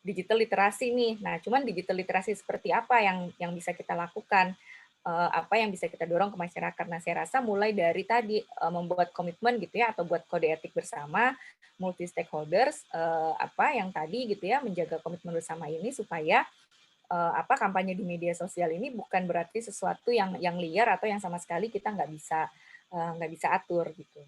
digital literasi nih. Nah, cuman digital literasi seperti apa yang bisa kita lakukan? Apa yang bisa kita dorong ke masyarakat? Nah, saya rasa mulai dari tadi membuat komitmen gitu ya, atau buat kode etik bersama multi stakeholders yang tadi gitu ya menjaga komitmen bersama ini supaya kampanye di media sosial ini bukan berarti sesuatu yang liar atau yang sama sekali kita nggak bisa atur gitu.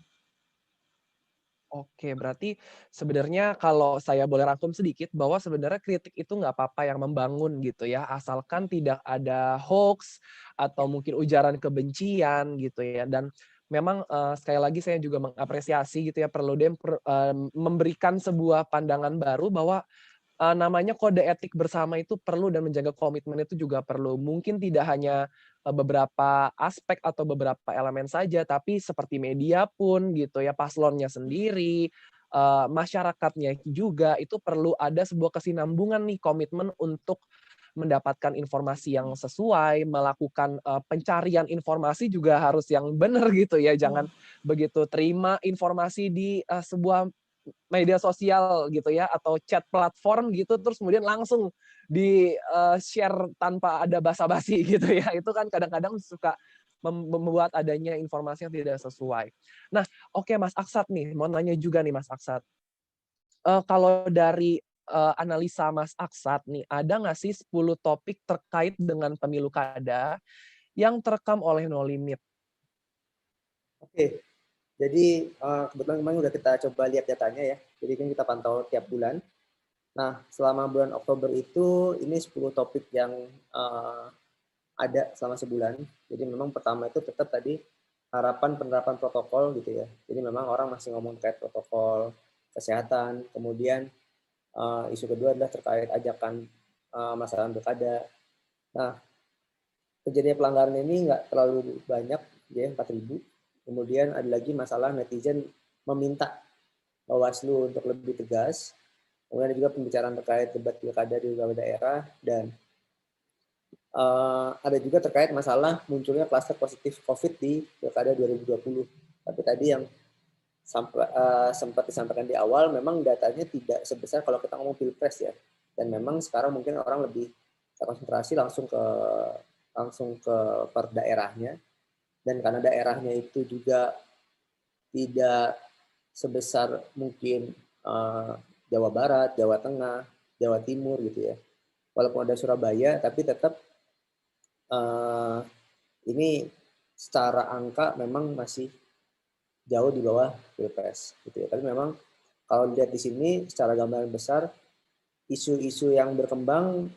Oke, berarti sebenarnya kalau saya boleh rangkum sedikit bahwa sebenarnya kritik itu nggak apa-apa yang membangun gitu ya, asalkan tidak ada hoax atau mungkin ujaran kebencian gitu ya. Dan memang sekali lagi saya juga mengapresiasi gitu ya Perludem memberikan sebuah pandangan baru bahwa namanya kode etik bersama itu perlu dan menjaga komitmen itu juga perlu. Mungkin tidak hanya, beberapa aspek atau beberapa elemen saja, tapi seperti media pun gitu ya, paslonnya sendiri, masyarakatnya juga, itu perlu ada sebuah kesinambungan nih komitmen untuk mendapatkan informasi yang sesuai, melakukan, pencarian informasi juga harus yang benar gitu ya, jangan begitu terima informasi di, sebuah media sosial gitu ya atau chat platform gitu terus kemudian langsung di-share tanpa ada basa-basi gitu ya. Itu kan kadang-kadang suka membuat adanya informasi yang tidak sesuai. Nah, oke Mas Aksat nih, mau nanya juga nih Mas Aksat. Kalau dari, analisa Mas Aksat nih, ada nggak sih 10 topik terkait dengan pemilu kada yang terekam oleh No Limit? Oke, jadi kebetulan kemarin udah kita coba lihat datanya ya. Jadi kan kita pantau tiap bulan. Nah, selama bulan Oktober itu ini 10 topik yang ada selama sebulan. Jadi memang pertama itu tetap tadi harapan penerapan protokol gitu ya. Jadi memang orang masih ngomong terkait protokol kesehatan. Kemudian isu kedua adalah terkait ajakan masalah pilkada. Nah, kejadian pelanggaran ini nggak terlalu banyak, ya 4.000. Kemudian ada lagi masalah netizen meminta Bawaslu untuk lebih tegas. Kemudian ada juga pembicaraan terkait debat pilkada di beberapa daerah, dan ada juga terkait masalah munculnya klaster positif COVID di pilkada 2020. Tapi tadi yang sempat disampaikan di awal, memang datanya tidak sebesar kalau kita ngomong pilpres ya. Dan memang sekarang mungkin orang lebih konsentrasi langsung ke per daerahnya. Dan karena daerahnya itu juga tidak sebesar mungkin Jawa Barat, Jawa Tengah, Jawa Timur gitu ya. Walaupun ada Surabaya, tapi tetap ini secara angka memang masih jauh di bawah pilpres gitu ya. Tapi memang kalau dilihat di sini secara gambaran besar, isu-isu yang berkembang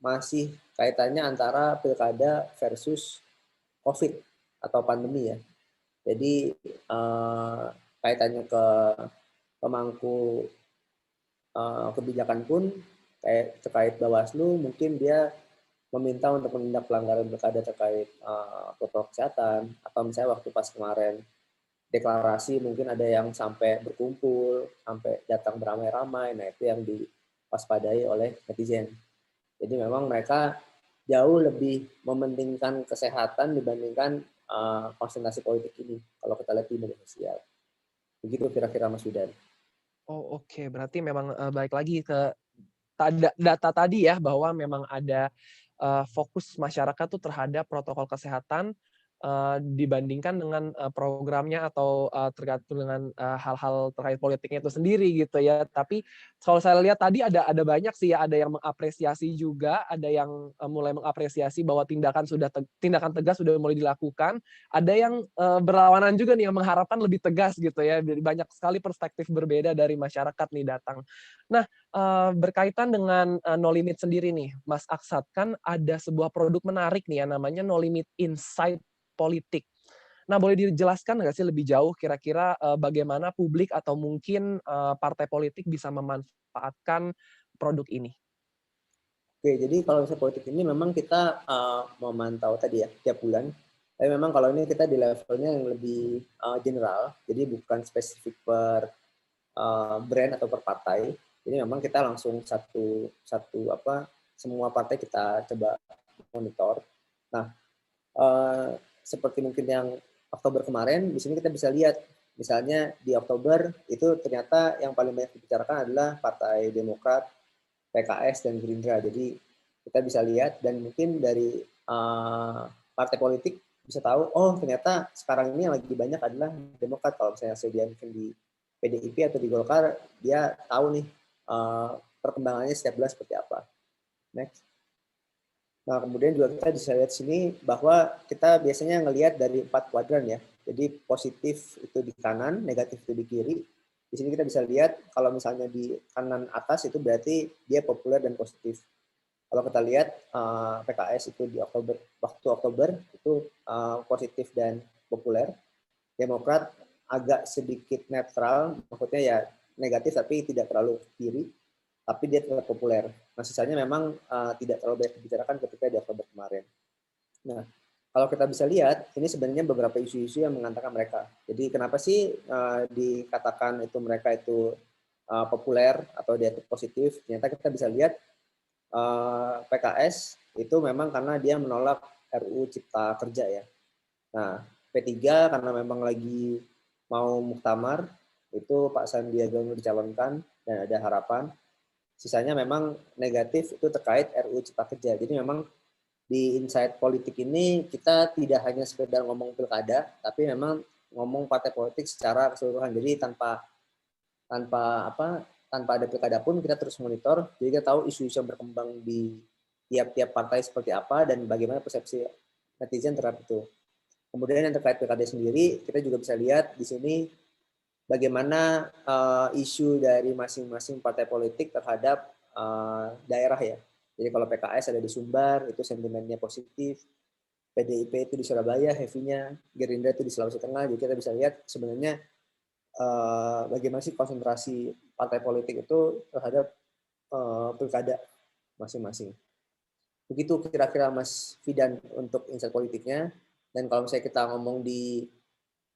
masih kaitannya antara pilkada versus COVID atau pandemi ya. Jadi kaitannya ke pemangku kebijakan pun kayak terkait Bawaslu, mungkin dia meminta untuk menindak pelanggaran pilkada terkait protokol kesehatan, atau misalnya waktu pas kemarin deklarasi mungkin ada yang sampai berkumpul, sampai datang beramai-ramai, nah itu yang diwaspadai oleh netizen. Jadi memang mereka jauh lebih mementingkan kesehatan dibandingkan konsentrasi politik ini, kalau kita lihat di media sosial. Begitu kira-kira Mas Yudan. Oh, oke. Berarti memang balik lagi ke data tadi ya, bahwa memang ada fokus masyarakat tuh terhadap protokol kesehatan dibandingkan dengan programnya atau tergantung dengan hal-hal terkait politiknya itu sendiri gitu ya. Tapi kalau saya lihat tadi ada banyak sih ya, ada yang mengapresiasi juga, ada yang mulai mengapresiasi bahwa tindakan tegas sudah mulai dilakukan, ada yang berlawanan juga nih yang mengharapkan lebih tegas gitu ya. Jadi banyak sekali perspektif berbeda dari masyarakat nih datang. Nah, berkaitan dengan No Limit sendiri nih, Mas Aksat, kan ada sebuah produk menarik nih yang namanya No Limit Insight Politik. Nah, boleh dijelaskan nggak sih lebih jauh kira-kira bagaimana publik atau mungkin partai politik bisa memanfaatkan produk ini? Oke, jadi kalau misalnya politik ini memang kita memantau tadi ya tiap bulan. Tapi memang kalau ini kita di levelnya yang lebih general, jadi bukan spesifik per brand atau per partai. Jadi memang kita langsung semua partai kita coba monitor. Nah, seperti mungkin yang Oktober kemarin, di sini kita bisa lihat, misalnya di Oktober itu ternyata yang paling banyak dibicarakan adalah Partai Demokrat, PKS, dan Gerindra. Jadi kita bisa lihat, dan mungkin dari partai politik bisa tahu, oh ternyata sekarang ini yang lagi banyak adalah Demokrat. Kalau misalnya dia mungkin di PDIP atau di Golkar, dia tahu nih perkembangannya setiap bulan seperti apa. Next. Nah, kemudian juga kita bisa lihat sini bahwa kita biasanya ngelihat dari 4 kuadran ya. Jadi positif itu di kanan, negatif itu di kiri. Di sini kita bisa lihat kalau misalnya di kanan atas itu berarti dia populer dan positif. Kalau kita lihat PKS itu di waktu Oktober itu positif dan populer. Demokrat agak sedikit netral, maksudnya ya negatif tapi tidak terlalu kiri, tapi dia tetap populer. Nah, sisanya memang tidak terlalu banyak dibicarakan ketika di Oktober kemarin. Nah, kalau kita bisa lihat, ini sebenarnya beberapa isu-isu yang mengantarkan mereka. Jadi kenapa sih dikatakan itu mereka itu populer atau dia itu positif? Ternyata kita bisa lihat PKS itu memang karena dia menolak RUU Cipta Kerja ya. Nah, P3 karena memang lagi mau muktamar, itu Pak Sandiaga Uno dicalonkan dan ada harapan. Sisanya memang negatif itu terkait RUU Cipta Kerja. Jadi memang di insight politik ini kita tidak hanya sekedar ngomong pilkada, tapi memang ngomong partai politik secara keseluruhan. Jadi tanpa ada pilkada pun kita terus monitor. Jadi kita tahu isu-isu yang berkembang di tiap-tiap partai seperti apa dan bagaimana persepsi netizen terhadap itu. Kemudian yang terkait pilkada sendiri, kita juga bisa lihat di sini bagaimana isu dari masing-masing partai politik terhadap daerah ya. Jadi kalau PKS ada di Sumbar, itu sentimennya positif. PDIP itu di Surabaya, heavy-nya. Gerindra itu di Sulawesi Tengah. Jadi kita bisa lihat sebenarnya bagaimana sih konsentrasi partai politik itu terhadap pilkada masing-masing. Begitu kira-kira Mas Fidan untuk insight politiknya. Dan kalau misalnya kita ngomong di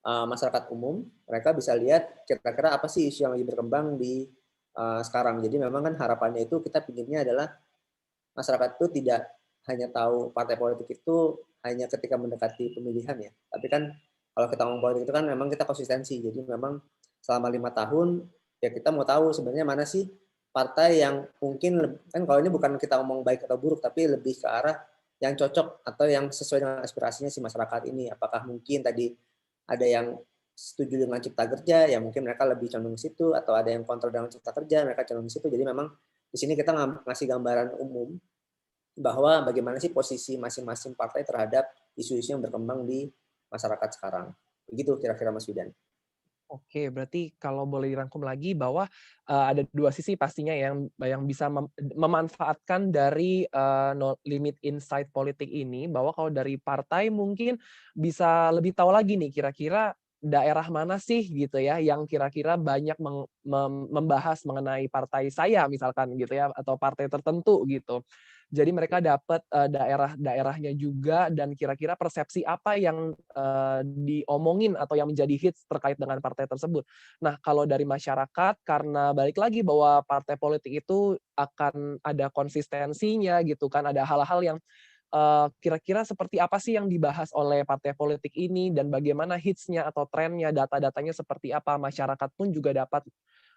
masyarakat umum, mereka bisa lihat kira-kira apa sih isu yang lagi berkembang di sekarang. Jadi memang kan harapannya itu kita pinginnya adalah masyarakat itu tidak hanya tahu partai politik itu hanya ketika mendekati pemilihan ya. Tapi kan kalau kita ngomong politik itu kan memang kita konsistensi. Jadi memang selama 5 tahun ya kita mau tahu sebenarnya mana sih partai yang mungkin kan kalau ini bukan kita ngomong baik atau buruk tapi lebih ke arah yang cocok atau yang sesuai dengan aspirasinya si masyarakat ini. Apakah mungkin tadi ada yang setuju dengan cipta kerja, ya mungkin mereka lebih condong ke situ, atau ada yang kontrol dengan cipta kerja, mereka condong ke situ. Jadi memang di sini kita ngasih gambaran umum bahwa bagaimana sih posisi masing-masing partai terhadap isu-isu yang berkembang di masyarakat sekarang. Begitu kira-kira Mas Widan. Oke, berarti kalau boleh dirangkum lagi bahwa ada dua sisi pastinya yang bisa memanfaatkan dari no limit insight politik ini, bahwa kalau dari partai mungkin bisa lebih tahu lagi nih kira-kira daerah mana sih gitu ya yang kira-kira banyak membahas mengenai partai saya misalkan gitu ya atau partai tertentu gitu. Jadi mereka dapat daerah-daerahnya juga dan kira-kira persepsi apa yang diomongin atau yang menjadi hits terkait dengan partai tersebut. Nah, kalau dari masyarakat karena balik lagi bahwa partai politik itu akan ada konsistensinya gitu kan, ada hal-hal yang kira-kira seperti apa sih yang dibahas oleh partai politik ini dan bagaimana hits-nya atau trennya, data-datanya seperti apa, masyarakat pun juga dapat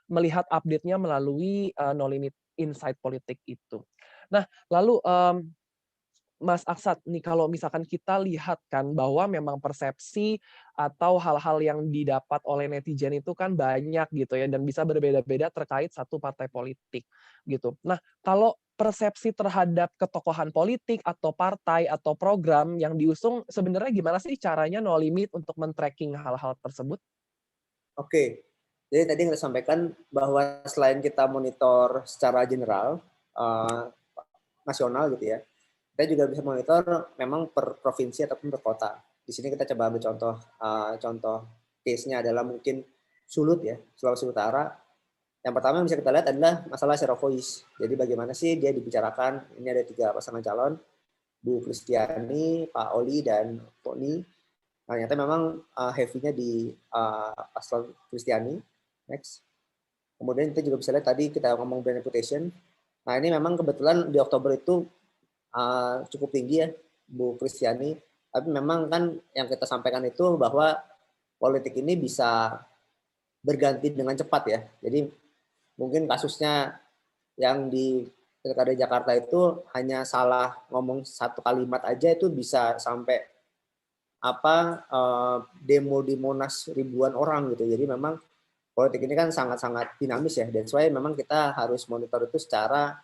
melihat update-nya melalui No Limit Insight Politik itu. Nah, lalu Mas Aksat nih kalau misalkan kita lihat kan bahwa memang persepsi atau hal-hal yang didapat oleh netizen itu kan banyak gitu ya dan bisa berbeda-beda terkait satu partai politik gitu. Nah, kalau persepsi terhadap ketokohan politik atau partai atau program yang diusung sebenarnya gimana sih caranya No Limit untuk men-tracking hal-hal tersebut? Oke, jadi tadi yang saya sampaikan bahwa selain kita monitor secara general, nasional gitu ya, kita juga bisa monitor memang per provinsi ataupun per kota. Di sini kita coba ambil contoh case-nya adalah mungkin Sulut ya, Sulawesi Utara. Yang pertama yang bisa kita lihat adalah masalah share of voice. Jadi bagaimana sih dia dibicarakan, ini ada 3 pasangan calon, Bu Kristiani, Pak Oli, dan Poni. Nah, ternyata memang heavy-nya di paslon Kristiani. Next. Kemudian kita juga bisa lihat tadi kita ngomong brand reputation. Nah, ini memang kebetulan di Oktober itu cukup tinggi ya, Bu Kristiani. Tapi memang kan yang kita sampaikan itu bahwa politik ini bisa berganti dengan cepat ya. Jadi mungkin kasusnya yang di Pilkada Jakarta itu hanya salah ngomong satu kalimat aja itu bisa sampai demo di Monas ribuan orang gitu. Jadi memang politik ini kan sangat-sangat dinamis ya. Dan why memang kita harus monitor itu secara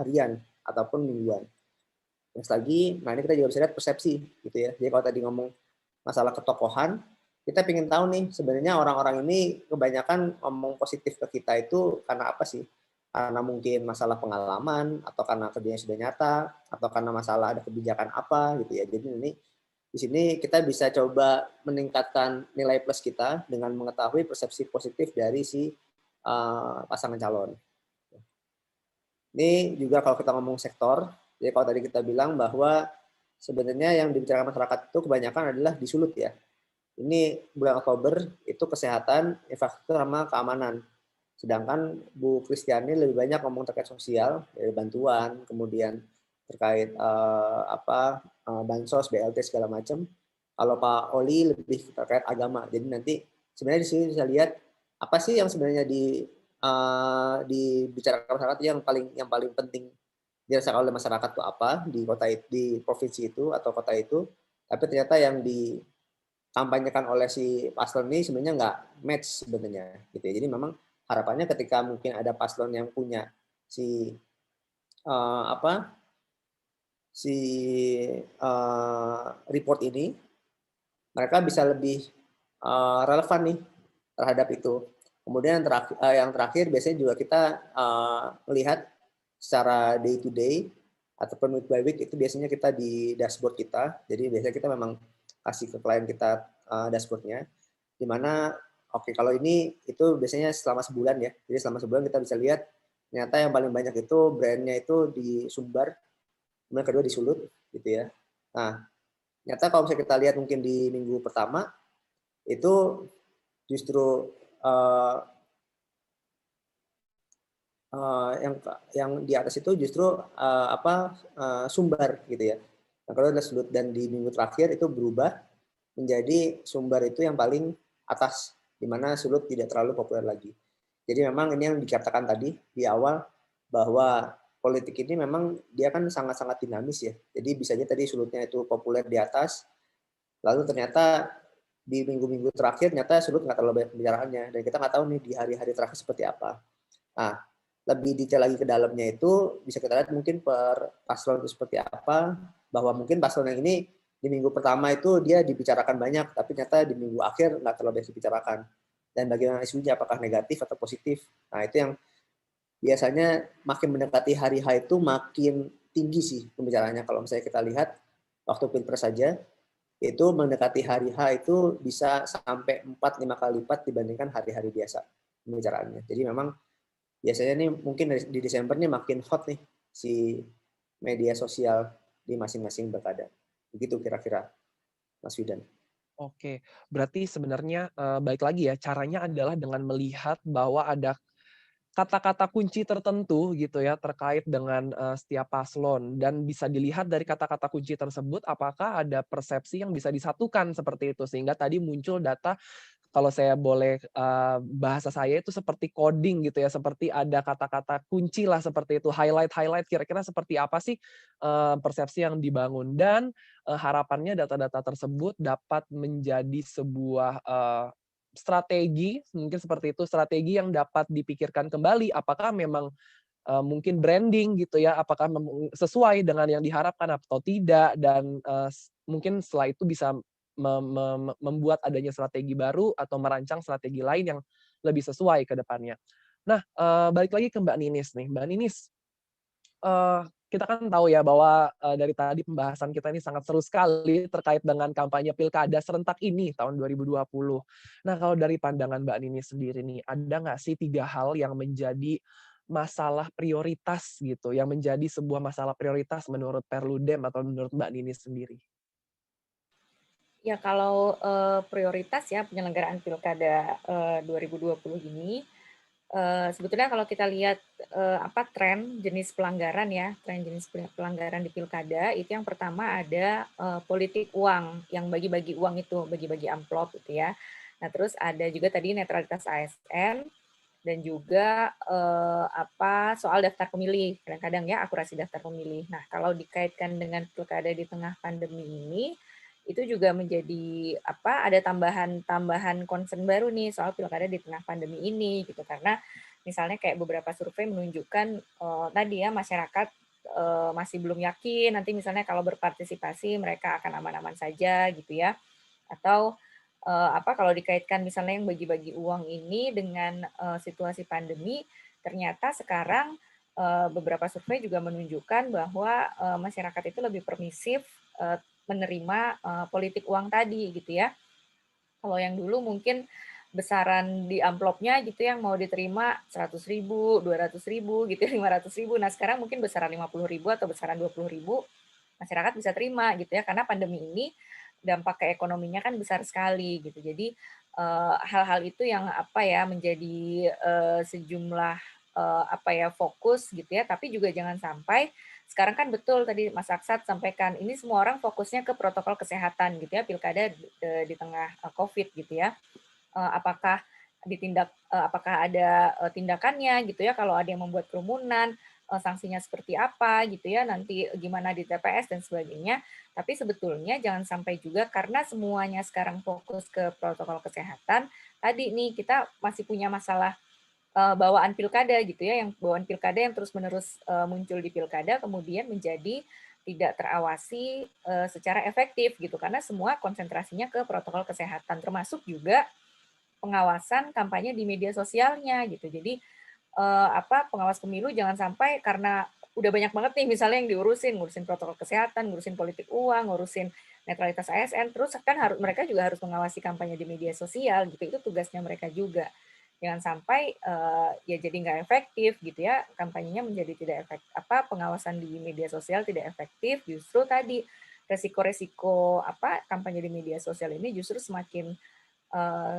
harian ataupun mingguan. Terus lagi, nah ini kita juga bisa lihat persepsi gitu ya. Jadi kalau tadi ngomong masalah ketokohan, kita ingin tahu nih sebenarnya orang-orang ini kebanyakan ngomong positif ke kita itu karena apa sih? Karena mungkin masalah pengalaman atau karena kerjanya sudah nyata atau karena masalah ada kebijakan apa gitu ya. Jadi ini di sini kita bisa coba meningkatkan nilai plus kita dengan mengetahui persepsi positif dari si pasangan calon. Ini juga kalau kita ngomong sektor, jadi kalau tadi kita bilang bahwa sebenarnya yang dibicarakan masyarakat itu kebanyakan adalah di Sulut ya. Ini bulan Oktober itu kesehatan, infrastruktur sama keamanan. Sedangkan Bu Kristiani lebih banyak ngomong terkait sosial, dari bantuan, kemudian terkait bansos, BLT segala macam. Kalau Pak Oli lebih terkait agama. Jadi nanti sebenarnya di sini bisa lihat apa sih yang sebenarnya dibicarakan masyarakat yang paling penting dirasakan oleh masyarakat itu apa di kota di provinsi itu atau kota itu. Tapi ternyata yang dikampanyekan oleh si paslon ini sebenarnya nggak match sebenarnya gitu ya. Jadi memang harapannya ketika mungkin ada paslon yang punya si report ini, mereka bisa lebih relevan nih terhadap itu. Kemudian yang terakhir biasanya juga kita melihat secara day to day ataupun week by week itu biasanya kita di dashboard kita. Jadi biasanya kita memang kasih ke klien kita dashboardnya, di mana kalau ini itu biasanya selama sebulan ya. Jadi selama sebulan kita bisa lihat ternyata yang paling banyak itu brandnya itu di Sumbar, kemudian kedua di Sulut gitu ya. Nah, Nyata kalau misalnya kita lihat mungkin di minggu pertama itu justru yang di atas itu justru sumber gitu ya. Nah, kalau ada sudut dan di minggu terakhir itu berubah menjadi sumber itu yang paling atas, di mana sulut tidak terlalu populer lagi. Jadi memang ini yang dikatakan tadi di awal bahwa politik ini memang dia kan sangat-sangat dinamis ya. Jadi bisa aja tadi sulutnya itu populer di atas, lalu ternyata di minggu-minggu terakhir ternyata sulut nggak terlalu banyak pembicaraannya, dan kita nggak tahu nih di hari-hari terakhir seperti apa. Nah, lebih detail lagi ke dalamnya itu bisa kita lihat mungkin per paslon itu seperti apa, bahwa mungkin paslon yang ini di minggu pertama itu dia dibicarakan banyak, tapi ternyata di minggu akhir nggak terlalu banyak dibicarakan. Dan bagaimana isunya, apakah negatif atau positif. Nah, itu yang biasanya makin mendekati hari H itu makin tinggi sih pembicaraannya. Kalau misalnya kita lihat waktu pilpres saja, itu mendekati hari H itu bisa sampai 4-5 kali lipat dibandingkan hari-hari biasa pembicaraannya. Jadi memang biasanya nih mungkin di Desember nih makin hot nih si media sosial di masing-masing pilkada. Begitu kira-kira, Mas Widan. Oke, berarti sebenarnya, balik lagi ya, caranya adalah dengan melihat bahwa ada kata-kata kunci tertentu gitu ya, terkait dengan, setiap paslon dan bisa dilihat dari kata-kata kunci tersebut apakah ada persepsi yang bisa disatukan seperti itu. Sehingga tadi muncul data, kalau saya boleh, bahasa saya itu seperti coding gitu ya, seperti ada kata-kata kunci lah seperti itu, highlight-highlight kira-kira seperti apa sih, persepsi yang dibangun dan, harapannya data-data tersebut dapat menjadi sebuah, strategi, mungkin seperti itu, strategi yang dapat dipikirkan kembali apakah memang, mungkin branding gitu ya, apakah sesuai dengan yang diharapkan atau tidak dan, mungkin setelah itu bisa membuat adanya strategi baru atau merancang strategi lain yang lebih sesuai ke depannya. Nah, balik lagi ke Mbak Ninis nih. Mbak Ninis, kita kan tahu ya bahwa, dari tadi pembahasan kita ini sangat seru sekali terkait dengan kampanye pilkada serentak ini tahun 2020. Nah, kalau dari pandangan Mbak Ninis sendiri nih, ada nggak sih 3 hal yang menjadi masalah prioritas gitu, yang menjadi sebuah masalah prioritas menurut Perludem atau menurut Mbak Ninis sendiri? Ya kalau, prioritas ya penyelenggaraan pilkada, 2020 ini, sebetulnya kalau kita lihat, tren jenis pelanggaran ya, tren jenis pelanggaran di pilkada, itu yang pertama ada, politik uang, yang bagi-bagi uang itu, bagi-bagi amplop gitu ya. Nah terus ada juga tadi netralitas ASN, dan juga, soal daftar pemilih, kadang-kadang ya akurasi daftar pemilih. Nah kalau dikaitkan dengan pilkada di tengah pandemi ini, itu juga menjadi ada tambahan concern baru nih soal pilkada di tengah pandemi ini gitu. Karena misalnya kayak beberapa survei menunjukkan, tadi ya masyarakat, masih belum yakin nanti misalnya kalau berpartisipasi mereka akan aman-aman saja gitu ya. Atau, kalau dikaitkan misalnya yang bagi-bagi uang ini dengan, situasi pandemi, ternyata sekarang, beberapa survei juga menunjukkan bahwa, masyarakat itu lebih permisif, menerima, politik uang tadi gitu ya. Kalau yang dulu mungkin besaran di amplopnya gitu yang mau diterima 100.000, 200.000 gitu ya, 500.000. Nah, sekarang mungkin besaran 50.000 atau besaran 20.000 masyarakat bisa terima gitu ya, karena pandemi ini dampak ke ekonominya kan besar sekali gitu. Jadi, hal-hal itu yang menjadi, sejumlah, fokus gitu ya, tapi juga jangan sampai sekarang kan betul tadi Mas Aksat sampaikan, ini semua orang fokusnya ke protokol kesehatan gitu ya, pilkada di tengah, Covid gitu ya. Apakah ada, tindakannya gitu ya, kalau ada yang membuat kerumunan, sanksinya seperti apa gitu ya, nanti gimana di TPS dan sebagainya. Tapi sebetulnya jangan sampai juga karena semuanya sekarang fokus ke protokol kesehatan, tadi nih kita masih punya masalah, bawaan pilkada gitu ya, yang bawaan pilkada yang terus-menerus, muncul di pilkada kemudian menjadi tidak terawasi, secara efektif gitu, karena semua konsentrasinya ke protokol kesehatan, termasuk juga pengawasan kampanye di media sosialnya gitu. Jadi, pengawas pemilu jangan sampai karena udah banyak banget nih misalnya yang diurusin, ngurusin protokol kesehatan, ngurusin politik uang, ngurusin netralitas ASN, terus kan mereka juga harus mengawasi kampanye di media sosial gitu, itu tugasnya mereka juga. Jangan sampai, ya jadi nggak efektif gitu ya, kampanyenya menjadi tidak pengawasan di media sosial tidak efektif, justru tadi resiko-resiko kampanye di media sosial ini justru semakin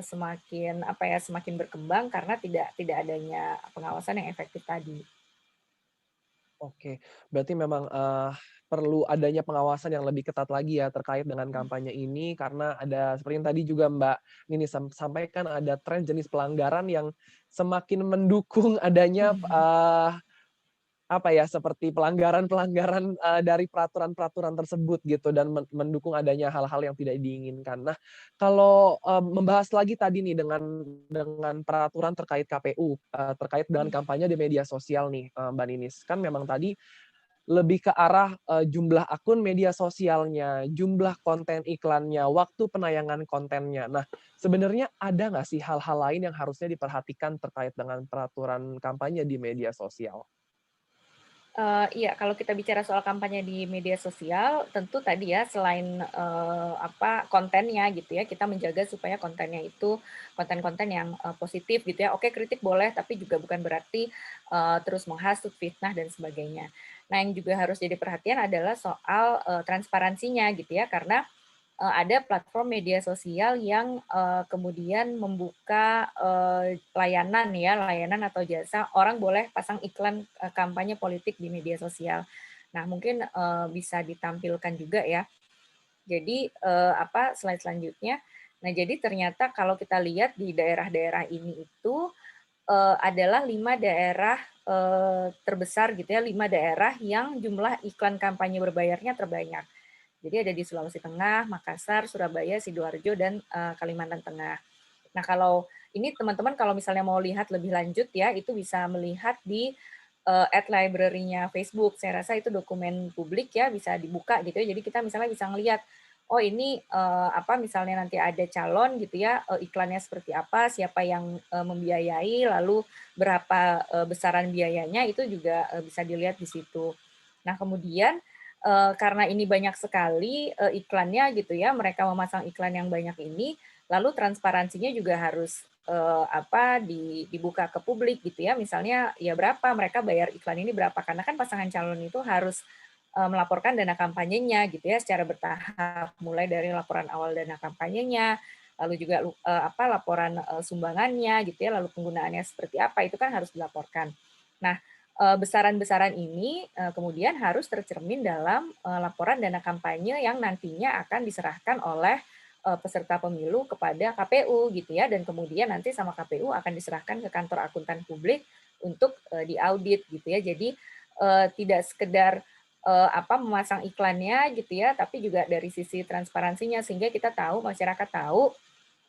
semakin berkembang karena tidak adanya pengawasan yang efektif tadi. Oke, berarti memang, perlu adanya pengawasan yang lebih ketat lagi ya terkait dengan kampanye ini karena ada seperti yang tadi juga Mbak Nini sampaikan ada tren jenis pelanggaran yang semakin mendukung adanya, apa ya, seperti pelanggaran-pelanggaran, dari peraturan-peraturan tersebut gitu dan mendukung adanya hal-hal yang tidak diinginkan. Nah, kalau, membahas lagi tadi nih dengan peraturan terkait KPU, terkait dengan kampanye di media sosial nih, Mbak Ninis. Kan memang tadi lebih ke arah, jumlah akun media sosialnya, jumlah konten iklannya, waktu penayangan kontennya. Nah, sebenarnya ada nggak sih hal-hal lain yang harusnya diperhatikan terkait dengan peraturan kampanye di media sosial? Iya, kalau kita bicara soal kampanye di media sosial, tentu tadi ya selain, kontennya gitu ya, kita menjaga supaya kontennya itu konten-konten yang, positif gitu ya. Oke, kritik boleh, tapi juga bukan berarti, terus menghasut, fitnah, dan sebagainya. Nah, yang juga harus jadi perhatian adalah soal, transparansinya gitu ya, karena ada platform media sosial yang, kemudian membuka, layanan atau jasa, orang boleh pasang iklan, kampanye politik di media sosial. Nah, mungkin, bisa ditampilkan juga ya. Jadi, slide selanjutnya. Nah, jadi ternyata kalau kita lihat di daerah-daerah ini itu, adalah 5 daerah, terbesar gitu ya, 5 daerah yang jumlah iklan kampanye berbayarnya terbanyak. Jadi ada di Sulawesi Tengah, Makassar, Surabaya, Sidoarjo, dan Kalimantan Tengah. Nah, kalau ini teman-teman kalau misalnya mau lihat lebih lanjut ya, itu bisa melihat di @library-nya Facebook. Saya rasa itu dokumen publik ya, bisa dibuka gitu ya. Jadi kita misalnya bisa ngelihat, oh ini misalnya nanti ada calon gitu ya, iklannya seperti apa, siapa yang membiayai, lalu berapa besaran biayanya, itu juga bisa dilihat di situ. Nah, kemudian karena ini banyak sekali iklannya gitu ya, mereka memasang iklan yang banyak ini, lalu transparansinya juga harus dibuka ke publik gitu ya. Misalnya ya berapa mereka bayar iklan ini berapa, karena kan pasangan calon itu harus melaporkan dana kampanyenya gitu ya secara bertahap, mulai dari laporan awal dana kampanyenya, lalu juga laporan sumbangannya gitu ya, lalu penggunaannya seperti apa, itu kan harus dilaporkan. Nah, besaran-besaran ini kemudian harus tercermin dalam laporan dana kampanye yang nantinya akan diserahkan oleh peserta pemilu kepada KPU gitu ya, dan kemudian nanti sama KPU akan diserahkan ke kantor akuntan publik untuk diaudit gitu ya. Jadi tidak sekedar memasang iklannya gitu ya, tapi juga dari sisi transparansinya sehingga kita tahu, masyarakat tahu,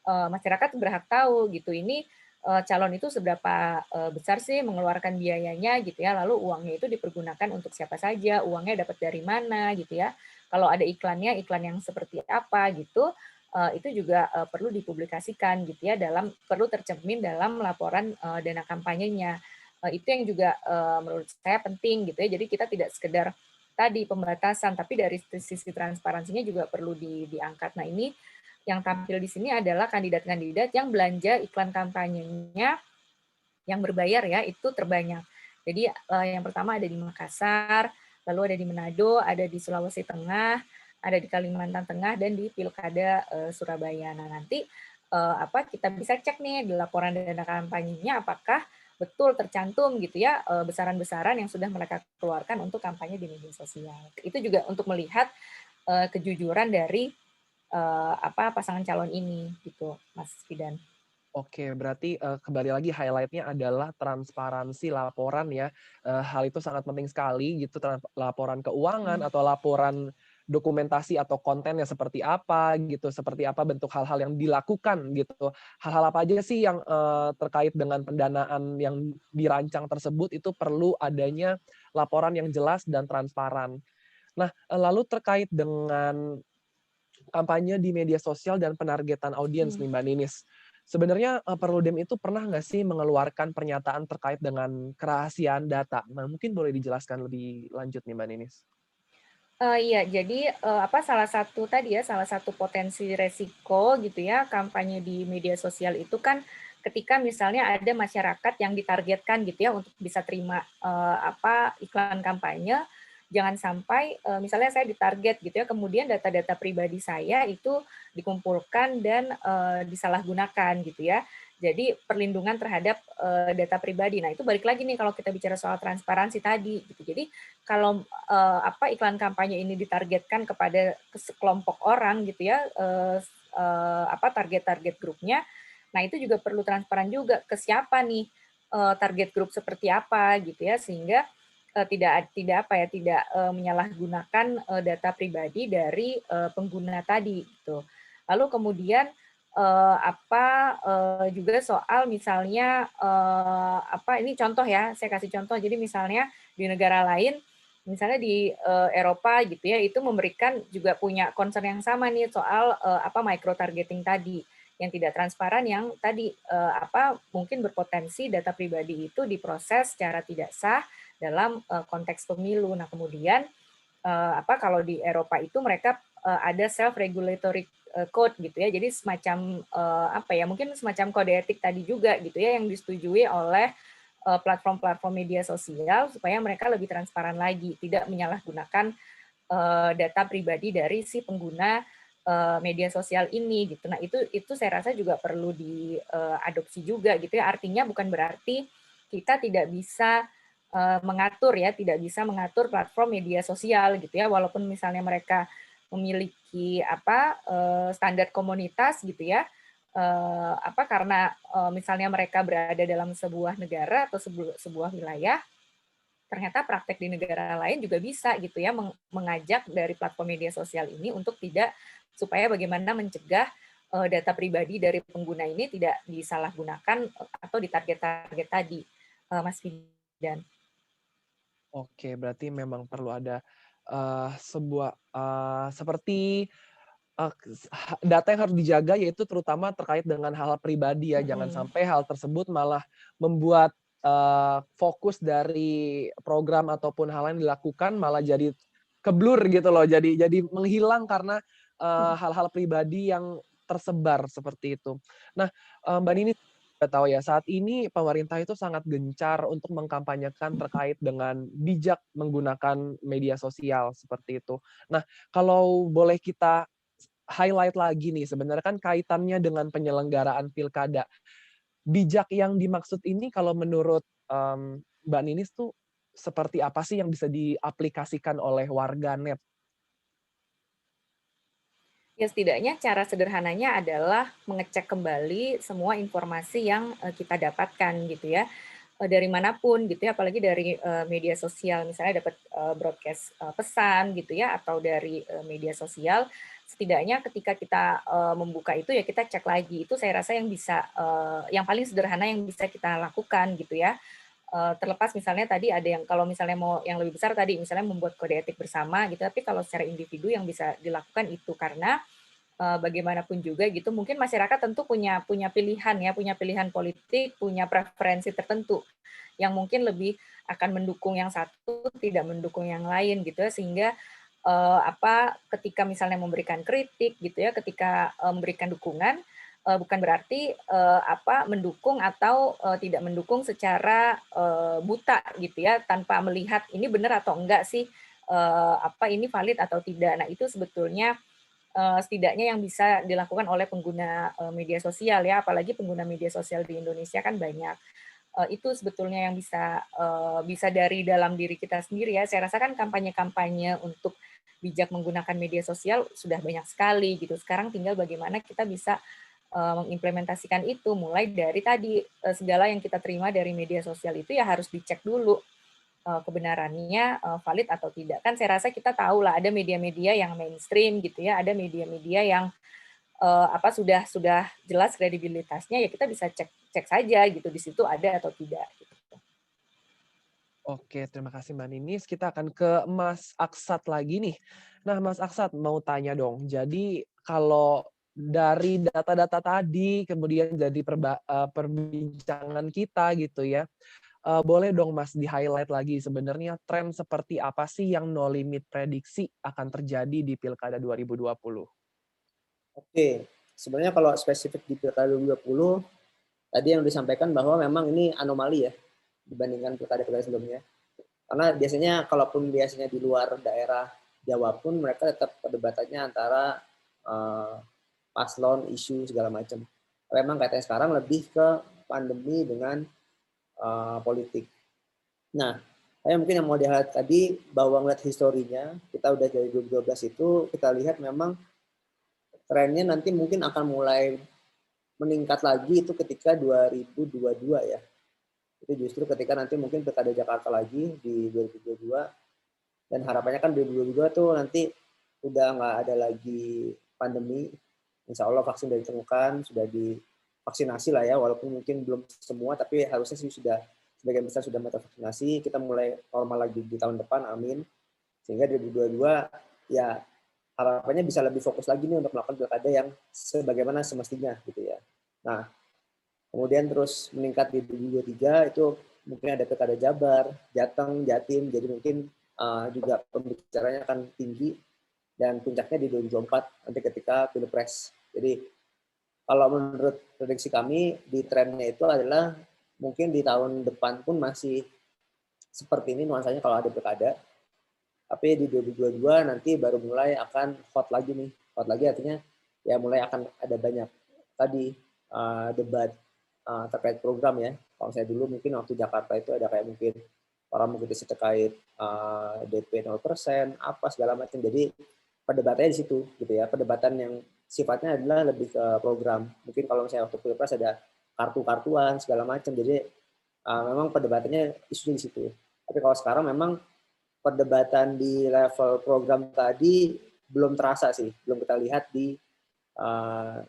masyarakat berhak tahu gitu ini calon itu seberapa besar sih mengeluarkan biayanya gitu ya, lalu uangnya itu dipergunakan untuk siapa saja, uangnya dapat dari mana gitu ya. Kalau ada iklannya, iklan yang seperti apa gitu, itu juga perlu dipublikasikan gitu ya, perlu tercermin dalam laporan dana kampanyenya. Itu yang juga menurut saya penting gitu ya. Jadi kita tidak sekedar tadi pembatasan, tapi dari sisi transparansinya juga perlu diangkat. Nah, ini yang tampil di sini adalah kandidat-kandidat yang belanja iklan kampanyenya yang berbayar ya, itu terbanyak. Jadi yang pertama ada di Makassar, lalu ada di Manado, ada di Sulawesi Tengah, ada di Kalimantan Tengah, dan di Pilkada Surabaya. Nah, nanti kita bisa cek nih di laporan dana kampanyenya apakah betul tercantum gitu ya besaran-besaran yang sudah mereka keluarkan untuk kampanye di media sosial. Itu juga untuk melihat kejujuran dari pasangan calon ini gitu, Mas Fidan. Oke, berarti, kembali lagi highlight-nya adalah transparansi laporan ya, hal itu sangat penting sekali gitu, laporan keuangan Hmm. atau laporan dokumentasi atau kontennya seperti apa gitu, seperti apa bentuk hal-hal yang dilakukan gitu. Hal-hal apa aja sih yang, terkait dengan pendanaan yang dirancang tersebut itu perlu adanya laporan yang jelas dan transparan. Nah, lalu terkait dengan kampanye di media sosial dan penargetan audiens Hmm. nih Mbak Ninis. Sebenarnya, Perludem itu pernah nggak sih mengeluarkan pernyataan terkait dengan kerahasiaan data? Nah, mungkin boleh dijelaskan lebih lanjut nih Mbak Ninis. Iya, jadi salah satu potensi resiko gitu ya kampanye di media sosial itu kan ketika misalnya ada masyarakat yang ditargetkan gitu ya untuk bisa terima iklan kampanye jangan sampai misalnya saya ditarget gitu ya, kemudian data-data pribadi saya itu dikumpulkan dan disalahgunakan gitu ya. Jadi perlindungan terhadap data pribadi. Nah, itu balik lagi nih kalau kita bicara soal transparansi tadi gitu. Jadi kalau iklan kampanye ini ditargetkan kepada sekelompok orang gitu ya, target-target grupnya. Nah, itu juga perlu transparan juga ke siapa nih target grup seperti apa gitu ya, sehingga tidak menyalahgunakan data pribadi dari pengguna tadi gitu. Lalu kemudian juga soal misalnya ini contoh ya, saya kasih contoh. Jadi misalnya di negara lain, misalnya di Eropa gitu ya, itu memberikan juga punya concern yang sama nih soal micro targeting tadi yang tidak transparan, yang tadi mungkin berpotensi data pribadi itu diproses secara tidak sah dalam konteks pemilu. Nah, kemudian kalau di Eropa itu mereka ada self regulatory code gitu ya. Jadi semacam mungkin semacam kode etik tadi juga gitu ya, yang disetujui oleh platform-platform media sosial supaya mereka lebih transparan lagi, tidak menyalahgunakan data pribadi dari si pengguna media sosial ini gitu. Nah, itu saya rasa juga perlu diadopsi juga gitu ya. Artinya bukan berarti kita tidak bisa tidak bisa mengatur platform media sosial gitu ya, walaupun misalnya mereka memiliki standar komunitas gitu ya, karena misalnya mereka berada dalam sebuah negara atau sebuah wilayah, ternyata praktek di negara lain juga bisa gitu ya, mengajak dari platform media sosial ini untuk supaya bagaimana mencegah data pribadi dari pengguna ini tidak disalahgunakan atau ditarget-target tadi, Mas Fidan. Oke, berarti memang perlu ada sebuah seperti data yang harus dijaga, yaitu terutama terkait dengan hal-hal pribadi ya. Jangan Mm-mm. sampai hal tersebut malah membuat fokus dari program ataupun hal yang dilakukan malah jadi keblur gitu loh. Jadi menghilang karena hal-hal pribadi yang tersebar seperti itu. Nah, Mbak Nini kita tahu ya, saat ini pemerintah itu sangat gencar untuk mengkampanyekan terkait dengan bijak menggunakan media sosial seperti itu. Nah, kalau boleh kita highlight lagi nih, sebenarnya kan kaitannya dengan penyelenggaraan pilkada. Bijak yang dimaksud ini kalau menurut Mbak Ninis tuh seperti apa sih yang bisa diaplikasikan oleh warganet? Ya, setidaknya cara sederhananya adalah mengecek kembali semua informasi yang kita dapatkan gitu ya, dari manapun gitu ya, apalagi dari media sosial, misalnya dapat broadcast pesan gitu ya, atau dari media sosial. Setidaknya ketika kita membuka itu ya kita cek lagi. Itu saya rasa yang bisa yang paling sederhana yang bisa kita lakukan gitu ya. Terlepas misalnya tadi ada yang, kalau misalnya mau yang lebih besar tadi misalnya membuat kode etik bersama gitu, tapi kalau secara individu yang bisa dilakukan itu, karena bagaimanapun juga gitu, mungkin masyarakat tentu punya pilihan ya, punya pilihan politik, punya preferensi tertentu yang mungkin lebih akan mendukung yang satu, tidak mendukung yang lain gitu ya, sehingga ketika misalnya memberikan kritik gitu ya, ketika memberikan dukungan, bukan berarti mendukung atau tidak mendukung secara buta gitu ya, tanpa melihat ini benar atau enggak sih, ini valid atau tidak. Nah, itu sebetulnya setidaknya yang bisa dilakukan oleh pengguna media sosial ya, apalagi pengguna media sosial di Indonesia kan banyak. Itu sebetulnya yang bisa dari dalam diri kita sendiri ya. Saya rasa kan kampanye-kampanye untuk bijak menggunakan media sosial sudah banyak sekali gitu. Sekarang tinggal bagaimana kita bisa mengimplementasikan itu, mulai dari tadi segala yang kita terima dari media sosial itu ya harus dicek dulu kebenarannya valid atau tidak. Kan saya rasa kita tahu lah, ada media-media yang mainstream gitu ya, ada media-media yang sudah jelas kredibilitasnya, ya kita bisa cek saja gitu di situ ada atau tidak gitu. Oke, terima kasih Mbak Ninis. Kita akan ke Mas Aksat lagi nih. Nah, Mas Aksat mau tanya dong. Jadi kalau dari data-data tadi kemudian jadi perbincangan kita gitu ya. Boleh dong Mas di-highlight lagi sebenarnya tren seperti apa sih yang No Limit prediksi akan terjadi di Pilkada 2020? Oke, sebenarnya kalau spesifik di Pilkada 2020, tadi yang disampaikan bahwa memang ini anomali ya dibandingkan pilkada-pilkada sebelumnya. Karena biasanya kalaupun biasanya di luar daerah Jawa pun mereka tetap perdebatannya antara paslon, isu segala macam. Memang katanya sekarang lebih ke pandemi dengan politik. Nah, saya mungkin yang mau dilihat tadi bahwa ngeliat historinya, kita udah dari 2012 itu kita lihat memang trennya nanti mungkin akan mulai meningkat lagi itu ketika 2022 ya. Itu justru ketika nanti mungkin pilkada Jakarta lagi di 2022 dan harapannya kan 2022 tuh nanti udah nggak ada lagi pandemi. Insya Allah vaksin sudah ditemukan, sudah divaksinasi lah ya, walaupun mungkin belum semua, tapi harusnya sih sudah sebagian besar sudah vaksinasi. Kita mulai normal lagi di tahun depan, amin. Sehingga 2022 ya harapannya bisa lebih fokus lagi nih untuk melakukan pilkada yang sebagaimana semestinya gitu ya. Nah, kemudian terus meningkat di 2023 itu mungkin ada pilkada Jabar, Jateng, Jatim, jadi mungkin juga pembicaranya akan tinggi dan puncaknya di 2024 nanti ketika Pilpres. Jadi kalau menurut prediksi kami di trennya itu adalah mungkin di tahun depan pun masih seperti ini nuansanya kalau ada pilkada. Tapi di 2022 nanti baru mulai akan hot lagi nih. Hot lagi artinya ya mulai akan ada banyak tadi debat terkait program ya. Kalau saya dulu mungkin waktu Jakarta itu ada kayak mungkin orang mengkritisi terkait DP 0%, apa segala macam. Jadi perdebatannya di situ gitu ya. Perdebatan yang sifatnya adalah lebih ke program. Mungkin kalau misalnya waktu Pilpres ada kartu-kartuan segala macam. Jadi memang perdebatannya isunya di situ. Tapi kalau sekarang memang perdebatan di level program tadi belum terasa sih, belum kita lihat di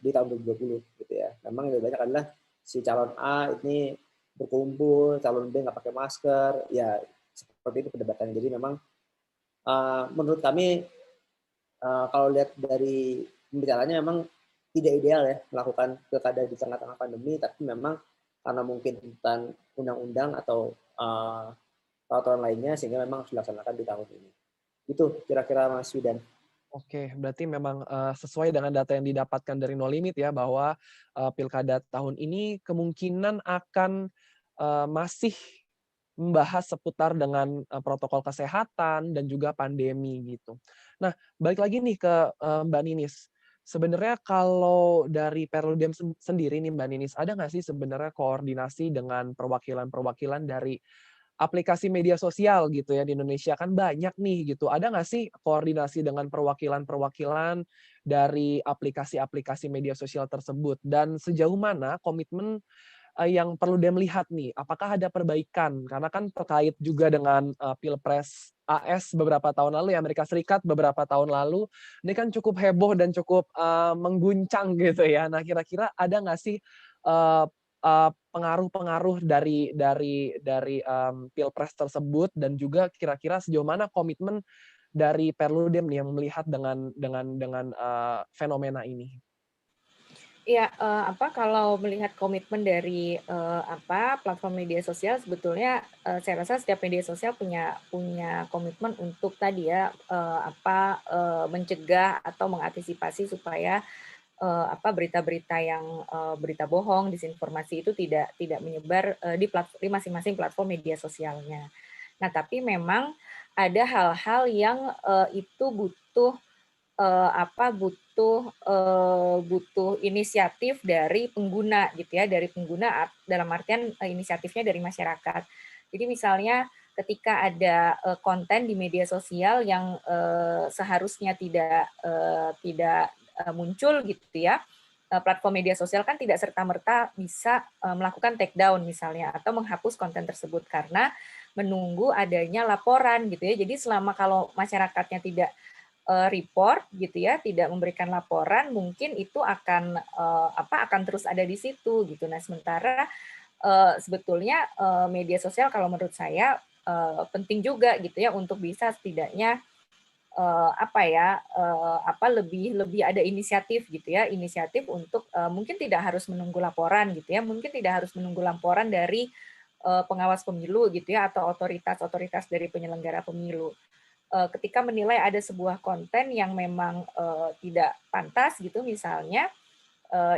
tahun 2020 gitu ya. Memang lebih banyak adalah si calon A ini berkumpul, calon B nggak pakai masker, ya seperti itu perdebatannya. Jadi memang menurut kami kalau lihat dari pembicaraannya memang tidak ideal ya melakukan pilkada di tengah-tengah pandemi, tapi memang karena mungkin tentang undang-undang atau peraturan lainnya sehingga memang harus dilaksanakan di tahun ini. Itu kira-kira Mas Widan. Oke, berarti memang sesuai dengan data yang didapatkan dari No Limit ya, bahwa pilkada tahun ini kemungkinan akan masih membahas seputar dengan protokol kesehatan dan juga pandemi gitu. Nah, balik lagi nih ke Mbak Ninis. Sebenarnya kalau dari Perludem sendiri nih Mbak Ninis, ada nggak sih sebenarnya koordinasi dengan perwakilan-perwakilan dari aplikasi media sosial gitu ya di Indonesia? Kan banyak nih gitu. Ada nggak sih koordinasi dengan perwakilan-perwakilan dari aplikasi-aplikasi media sosial tersebut? Dan sejauh mana komitmen yang perlu dia melihat nih? Apakah ada perbaikan? Karena kan terkait juga dengan Pilpres AS beberapa tahun lalu ya, Amerika Serikat beberapa tahun lalu, ini kan cukup heboh dan cukup mengguncang gitu ya. Nah, kira-kira ada nggak sih eee eee, pengaruh-pengaruh dari Pilpres tersebut dan juga kira-kira sejauh mana komitmen dari Perludem nih yang melihat dengan fenomena ini? Iya, kalau melihat komitmen dari, platform media sosial sebetulnya, saya rasa setiap media sosial punya punya komitmen untuk tadi ya, mencegah atau mengantisipasi supaya, berita-berita yang, berita bohong, disinformasi itu tidak menyebar, di masing-masing platform media sosialnya. Nah, tapi memang ada hal-hal yang, itu butuh butuh inisiatif dari pengguna gitu ya, dari pengguna dalam artian, inisiatifnya dari masyarakat. Jadi misalnya ketika ada, konten di media sosial yang, seharusnya tidak muncul gitu ya, platform media sosial kan tidak serta-merta bisa, melakukan take down misalnya atau menghapus konten tersebut karena menunggu adanya laporan gitu ya. Jadi selama kalau masyarakatnya tidak report gitu ya, tidak memberikan laporan, mungkin itu akan terus ada di situ gitu. Nah, sementara sebetulnya media sosial kalau menurut saya penting juga gitu ya untuk bisa setidaknya lebih lebih ada inisiatif gitu ya, inisiatif untuk mungkin tidak harus menunggu laporan gitu ya, mungkin tidak harus menunggu laporan dari pengawas pemilu gitu ya atau otoritas-otoritas dari penyelenggara pemilu. Ketika menilai ada sebuah konten yang memang tidak pantas gitu misalnya,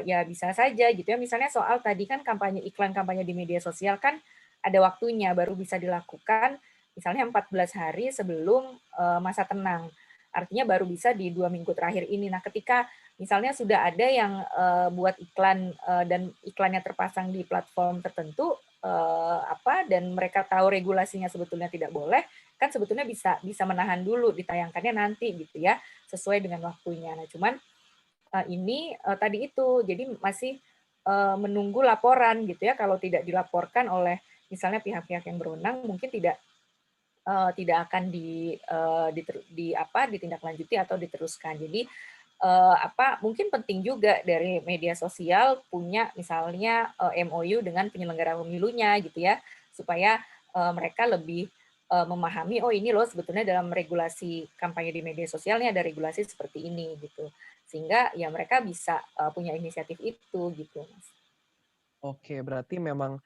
ya bisa saja gitu ya. Misalnya soal tadi kan iklan kampanye di media sosial kan ada waktunya baru bisa dilakukan misalnya 14 hari sebelum masa tenang. Artinya baru bisa di 2 minggu terakhir ini. Nah, ketika misalnya sudah ada yang buat iklan dan iklannya terpasang di platform tertentu, dan mereka tahu regulasinya sebetulnya tidak boleh, kan sebetulnya bisa menahan dulu ditayangkannya nanti gitu ya, sesuai dengan waktunya. Nah, cuman ini tadi itu, jadi masih menunggu laporan gitu ya. Kalau tidak dilaporkan oleh misalnya pihak-pihak yang berwenang, mungkin tidak akan ditindaklanjuti atau diteruskan. Jadi mungkin penting juga dari media sosial punya misalnya MOU dengan penyelenggara pemilunya gitu ya, supaya mereka lebih memahami, oh ini loh sebetulnya dalam regulasi kampanye di media sosial ini ada regulasi seperti ini gitu, sehingga ya mereka bisa punya inisiatif itu gitu, Mas. Oke, berarti memang,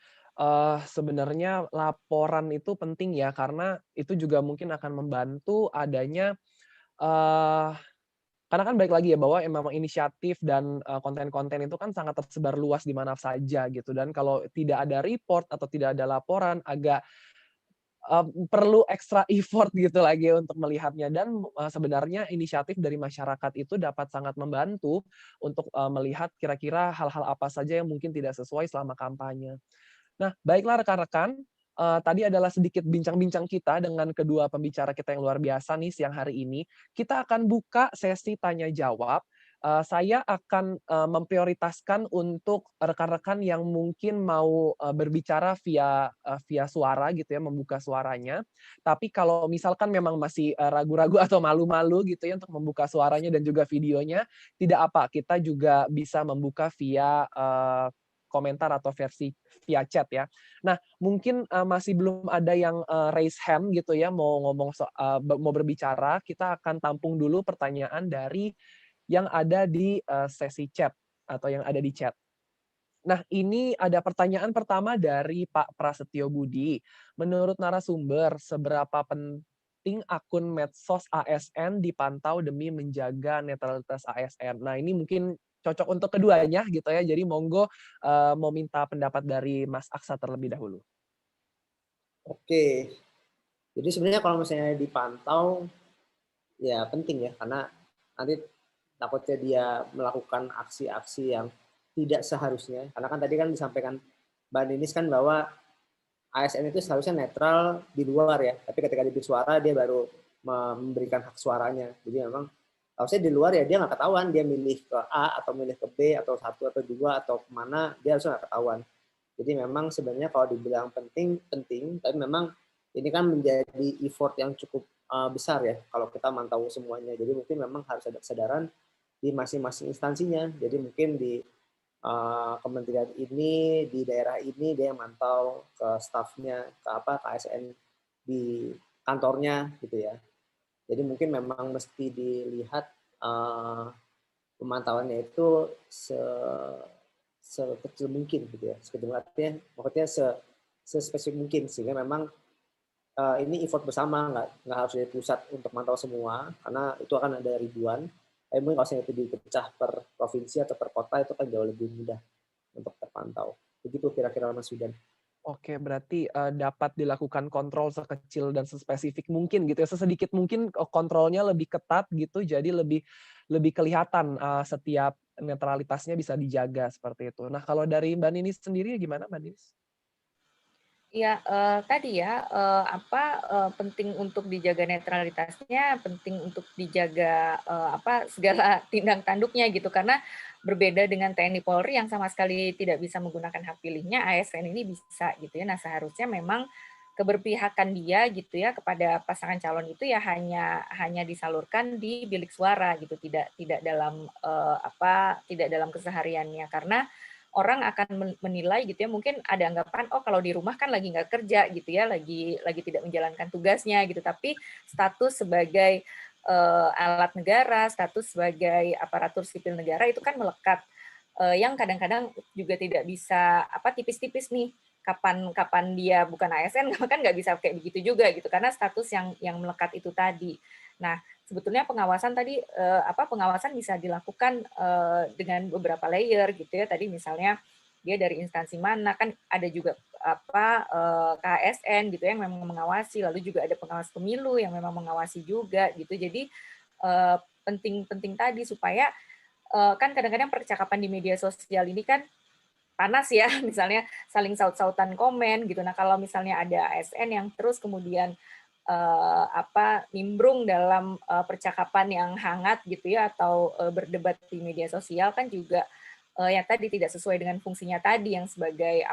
sebenarnya laporan itu penting ya, karena itu juga mungkin akan membantu adanya, eee, karena kan balik lagi ya bahwa memang inisiatif dan, konten-konten itu kan sangat tersebar luas di mana saja gitu, dan kalau tidak ada report atau tidak ada laporan agak perlu ekstra effort gitu lagi untuk melihatnya dan, sebenarnya inisiatif dari masyarakat itu dapat sangat membantu untuk, melihat kira-kira hal-hal apa saja yang mungkin tidak sesuai selama kampanye. Nah, baiklah rekan-rekan, tadi adalah sedikit bincang-bincang kita dengan kedua pembicara kita yang luar biasa nih siang hari ini. Kita akan buka sesi tanya jawab. Saya akan, memprioritaskan untuk rekan-rekan yang mungkin mau, berbicara via suara gitu ya, membuka suaranya. Tapi kalau misalkan memang masih, ragu-ragu atau malu-malu gitu ya untuk membuka suaranya dan juga videonya, tidak apa, kita juga bisa membuka via, komentar atau versi via chat ya. Nah, mungkin, masih belum ada yang, raise hand gitu ya, mau ngomong mau berbicara, kita akan tampung dulu pertanyaan dari yang ada di, sesi chat atau yang ada di chat. Nah, ini ada pertanyaan pertama dari Pak Prasetyo Budi. Menurut narasumber, seberapa penting akun medsos ASN dipantau demi menjaga netralitas ASN? Nah, ini mungkin cocok untuk keduanya gitu ya. Jadi monggo, mau minta pendapat dari Mas Aksa terlebih dahulu. Oke, jadi sebenarnya kalau misalnya dipantau, ya penting ya, karena nanti takutnya dia melakukan aksi-aksi yang tidak seharusnya. Karena kan tadi kan disampaikan Mbak Ninis kan bahwa ASN itu seharusnya netral di luar ya, tapi ketika di suara dia baru memberikan hak suaranya. Jadi memang harusnya di luar ya dia nggak ketahuan dia milih ke A atau milih ke B atau satu atau dua atau kemana, dia harusnya nggak ketahuan. Jadi memang sebenarnya kalau dibilang penting, penting, tapi memang ini kan menjadi effort yang cukup besar ya kalau kita mantau semuanya. Jadi mungkin memang harus ada kesadaran di masing-masing instansinya. Jadi mungkin di kementerian ini, di daerah ini dia yang mantau ke stafnya, ke ASN di kantornya gitu ya. Jadi mungkin memang mesti dilihat pemantauannya itu sekecil mungkin gitu ya, sekecil artinya maksudnya sespesifik mungkin sehingga memang ini effort bersama, nggak harus dari pusat untuk mantau semua karena itu akan ada ribuan. Tapi mungkin kalau itu dipecah per provinsi atau per kota itu kan jauh lebih mudah untuk terpantau. Begitu kira-kira Mas Yudan. Oke, berarti, dapat dilakukan kontrol sekecil dan sespesifik mungkin gitu ya, sesedikit mungkin kontrolnya lebih ketat gitu, jadi lebih lebih kelihatan, setiap netralitasnya bisa dijaga seperti itu. Nah, kalau dari Mbak Ninis sendiri gimana Mbak Ninis? Ya, tadi ya, penting untuk dijaga netralitasnya, penting untuk dijaga, segala tindang tanduknya gitu. Karena berbeda dengan TNI Polri yang sama sekali tidak bisa menggunakan hak pilihnya, ASN ini bisa gitu ya. Nah, seharusnya memang keberpihakan dia gitu ya kepada pasangan calon itu ya hanya disalurkan di bilik suara gitu, tidak dalam, tidak dalam kesehariannya. Karena orang akan menilai gitu ya, mungkin ada anggapan, oh kalau di rumah kan lagi nggak kerja gitu ya, lagi tidak menjalankan tugasnya gitu, tapi status sebagai alat negara, status sebagai aparatur sipil negara itu kan melekat, yang kadang-kadang juga tidak bisa tipis-tipis nih, kapan kapan dia bukan ASN kan nggak bisa kayak begitu juga gitu, karena status yang melekat itu tadi. Nah, sebetulnya pengawasan tadi pengawasan bisa dilakukan dengan beberapa layer gitu ya. Tadi misalnya dia dari instansi mana, kan ada juga KSN gitu yang memang mengawasi, lalu juga ada pengawas pemilu yang memang mengawasi juga gitu. Jadi penting tadi supaya kan kadang-kadang percakapan di media sosial ini kan panas ya, misalnya saling saut-sautan komen gitu. Nah, kalau misalnya ada ASN yang terus kemudian nimbrung dalam percakapan yang hangat gitu ya, atau berdebat di media sosial kan juga yang tadi tidak sesuai dengan fungsinya tadi, yang sebagai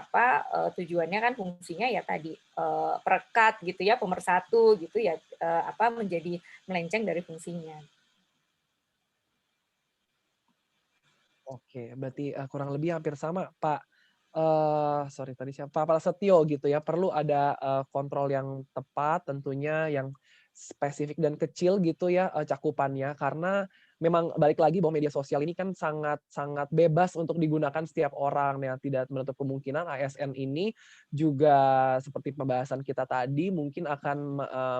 tujuannya kan fungsinya ya tadi perekat gitu ya, pemersatu gitu ya, menjadi melenceng dari fungsinya. Oke, berarti kurang lebih hampir sama, Pak. Sorry tadi siapa? Pak Prasetyo gitu ya. Perlu ada kontrol yang tepat, tentunya yang spesifik dan kecil gitu ya cakupannya, karena memang balik lagi bahwa media sosial ini kan sangat sangat bebas untuk digunakan setiap orang. Nah, tidak menutup kemungkinan ASN ini juga seperti pembahasan kita tadi mungkin akan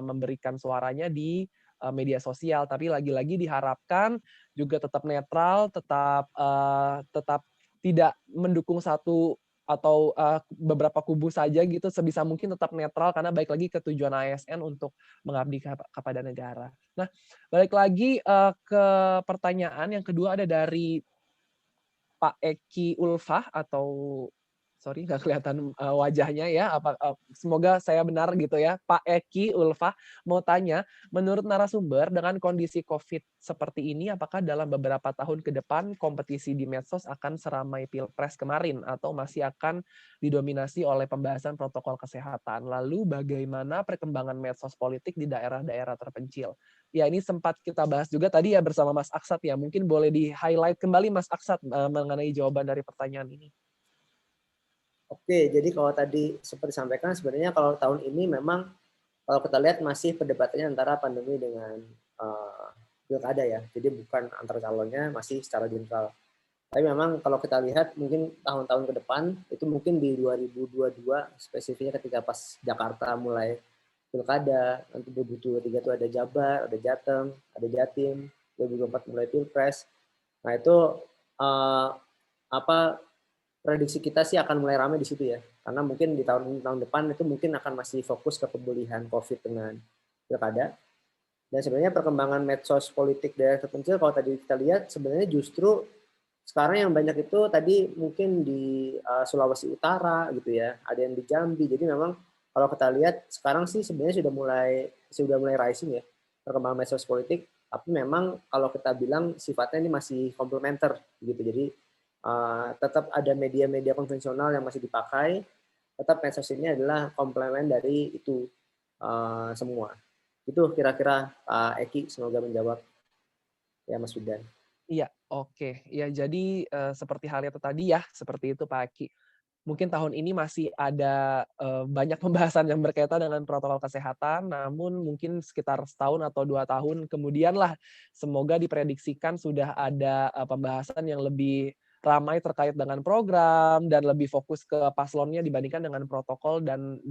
memberikan suaranya di media sosial. Tapi lagi-lagi diharapkan juga tetap netral, tetap tidak mendukung satu atau beberapa kubu saja gitu, sebisa mungkin tetap netral karena balik lagi ke tujuan ASN untuk mengabdi kepada negara. Nah, balik lagi ke pertanyaan yang kedua ada dari Pak Eki Ulfah atau sorry nggak kelihatan wajahnya ya, semoga saya benar gitu ya, Pak Eki Ulfah mau tanya, menurut narasumber dengan kondisi Covid seperti ini, apakah dalam beberapa tahun ke depan kompetisi di medsos akan seramai Pilpres kemarin atau masih akan didominasi oleh pembahasan protokol kesehatan? Lalu bagaimana perkembangan medsos politik di daerah-daerah terpencil? Ya ini sempat kita bahas juga tadi ya bersama Mas Aksat ya, mungkin boleh di-highlight kembali Mas Aksat mengenai jawaban dari pertanyaan ini. Oke, jadi kalau tadi seperti disampaikan, sebenarnya kalau tahun ini memang kalau kita lihat masih perdebatannya antara pandemi dengan pilkada ya. Jadi bukan antar calonnya, masih secara general. Tapi memang kalau kita lihat mungkin tahun-tahun ke depan, itu mungkin di 2022 spesifiknya ketika pas Jakarta mulai pilkada, nanti 2023 itu ada Jabar, ada Jateng, ada Jatim, 2024 mulai Pilpres. Nah itu prediksi kita sih akan mulai ramai di situ ya. Karena mungkin di tahun depan itu mungkin akan masih fokus ke pemulihan COVID dengan pilkada. Dan sebenarnya perkembangan medsos politik daerah terpencil kalau tadi kita lihat sebenarnya justru sekarang yang banyak itu tadi mungkin di Sulawesi Utara gitu ya, ada yang di Jambi. Jadi memang kalau kita lihat sekarang sih sebenarnya sudah mulai rising ya perkembangan medsos politik. Tapi memang kalau kita bilang sifatnya ini masih komplementer gitu. Jadi tetap ada media-media konvensional yang masih dipakai, tetap medsos ini adalah komplement dari itu semua. Itu kira-kira Pak Eki, semoga menjawab ya Mas Fidan. Iya, oke. Ya jadi, seperti halnya tadi ya, seperti itu Pak Aki. Mungkin tahun ini masih ada, banyak pembahasan yang berkaitan dengan protokol kesehatan, namun mungkin sekitar setahun atau 2 tahun kemudian lah, semoga diprediksikan sudah ada, pembahasan yang lebih ramai terkait dengan program dan lebih fokus ke paslonnya dibandingkan dengan protokol dan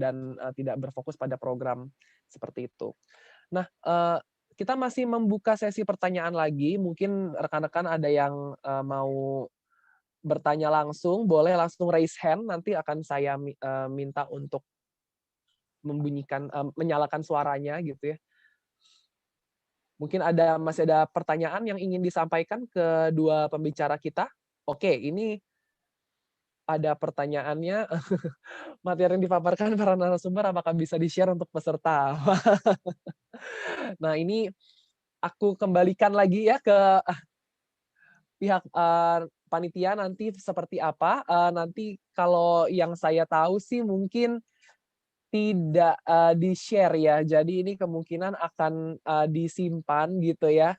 tidak berfokus pada program, seperti itu. Nah, kita masih membuka sesi pertanyaan lagi, mungkin rekan-rekan ada yang, mau bertanya langsung, boleh langsung raise hand, nanti akan saya minta untuk menyalakan suaranya gitu ya. Mungkin masih ada pertanyaan yang ingin disampaikan ke dua pembicara kita? Oke, ini ada pertanyaannya, materi yang dipaparkan para narasumber apakah bisa di-share untuk peserta? Nah ini aku kembalikan lagi ya ke pihak, panitia nanti seperti apa, nanti kalau yang saya tahu sih mungkin tidak, di-share ya. Jadi ini kemungkinan akan, disimpan gitu ya,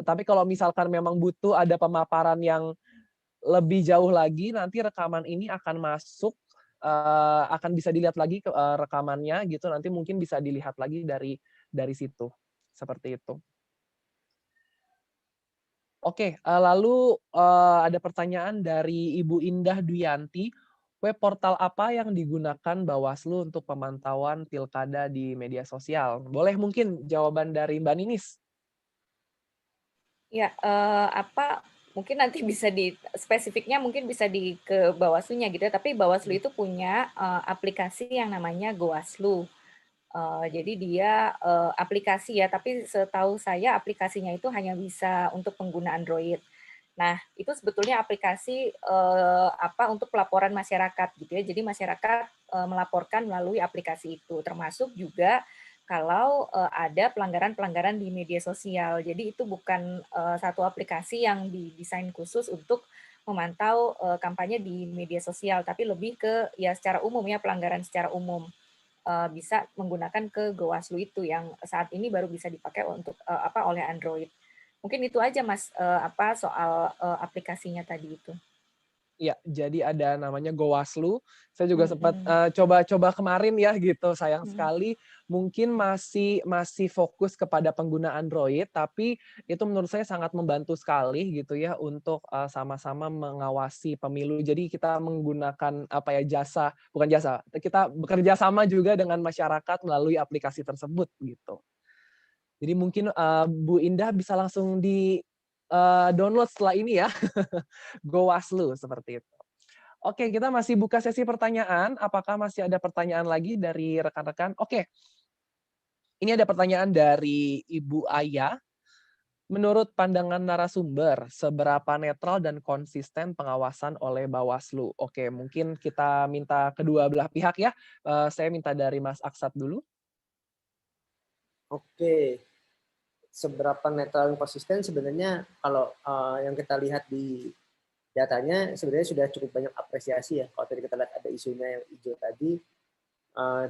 tapi kalau misalkan memang butuh ada pemaparan yang lebih jauh lagi, nanti rekaman ini akan masuk, akan bisa dilihat lagi rekamannya gitu, nanti mungkin bisa dilihat lagi dari situ, seperti itu. Oke, lalu, ada pertanyaan dari Ibu Indah Duyanti, web portal apa yang digunakan Bawaslu untuk pemantauan pilkada di media sosial? Boleh mungkin jawaban dari Mbak Ninis? Ya, mungkin nanti bisa spesifiknya mungkin bisa ke Bawaslu-nya gitu ya, tapi Bawaslu itu punya aplikasi yang namanya Gowaslu. Jadi dia aplikasi ya, tapi setahu saya aplikasinya itu hanya bisa untuk pengguna Android. Nah, itu sebetulnya aplikasi untuk pelaporan masyarakat gitu ya. Jadi masyarakat melaporkan melalui aplikasi itu, termasuk juga kalau ada pelanggaran-pelanggaran di media sosial. Jadi itu bukan satu aplikasi yang didesain khusus untuk memantau kampanye di media sosial, tapi lebih ke ya secara umum ya, pelanggaran secara umum. Bisa menggunakan ke Gowaslu itu yang saat ini baru bisa dipakai untuk oleh Android. Mungkin itu aja Mas soal aplikasinya tadi itu. Iya, jadi ada namanya Gowaslu. Saya juga sempat, Mhm, coba-coba kemarin ya gitu, sayang mhm. sekali mungkin masih fokus kepada pengguna Android, tapi itu menurut saya sangat membantu sekali gitu ya untuk, sama-sama mengawasi pemilu. Jadi kita menggunakan bukan jasa, kita bekerja sama juga dengan masyarakat melalui aplikasi tersebut gitu. Jadi mungkin, Bu Indah bisa langsung download setelah ini ya, Gowaslu seperti itu. Oke, kita masih buka sesi pertanyaan. Apakah masih ada pertanyaan lagi dari rekan-rekan? Oke, ini ada pertanyaan dari Ibu Aya. Menurut pandangan narasumber, seberapa netral dan konsisten pengawasan oleh Bawaslu? Oke, mungkin kita minta kedua belah pihak ya. Saya minta dari Mas Aksat dulu. Oke, seberapa netral dan konsisten sebenarnya kalau yang kita lihat di datanya sebenarnya sudah cukup banyak apresiasi ya. Kalau tadi kita lihat ada isunya yang hijau tadi,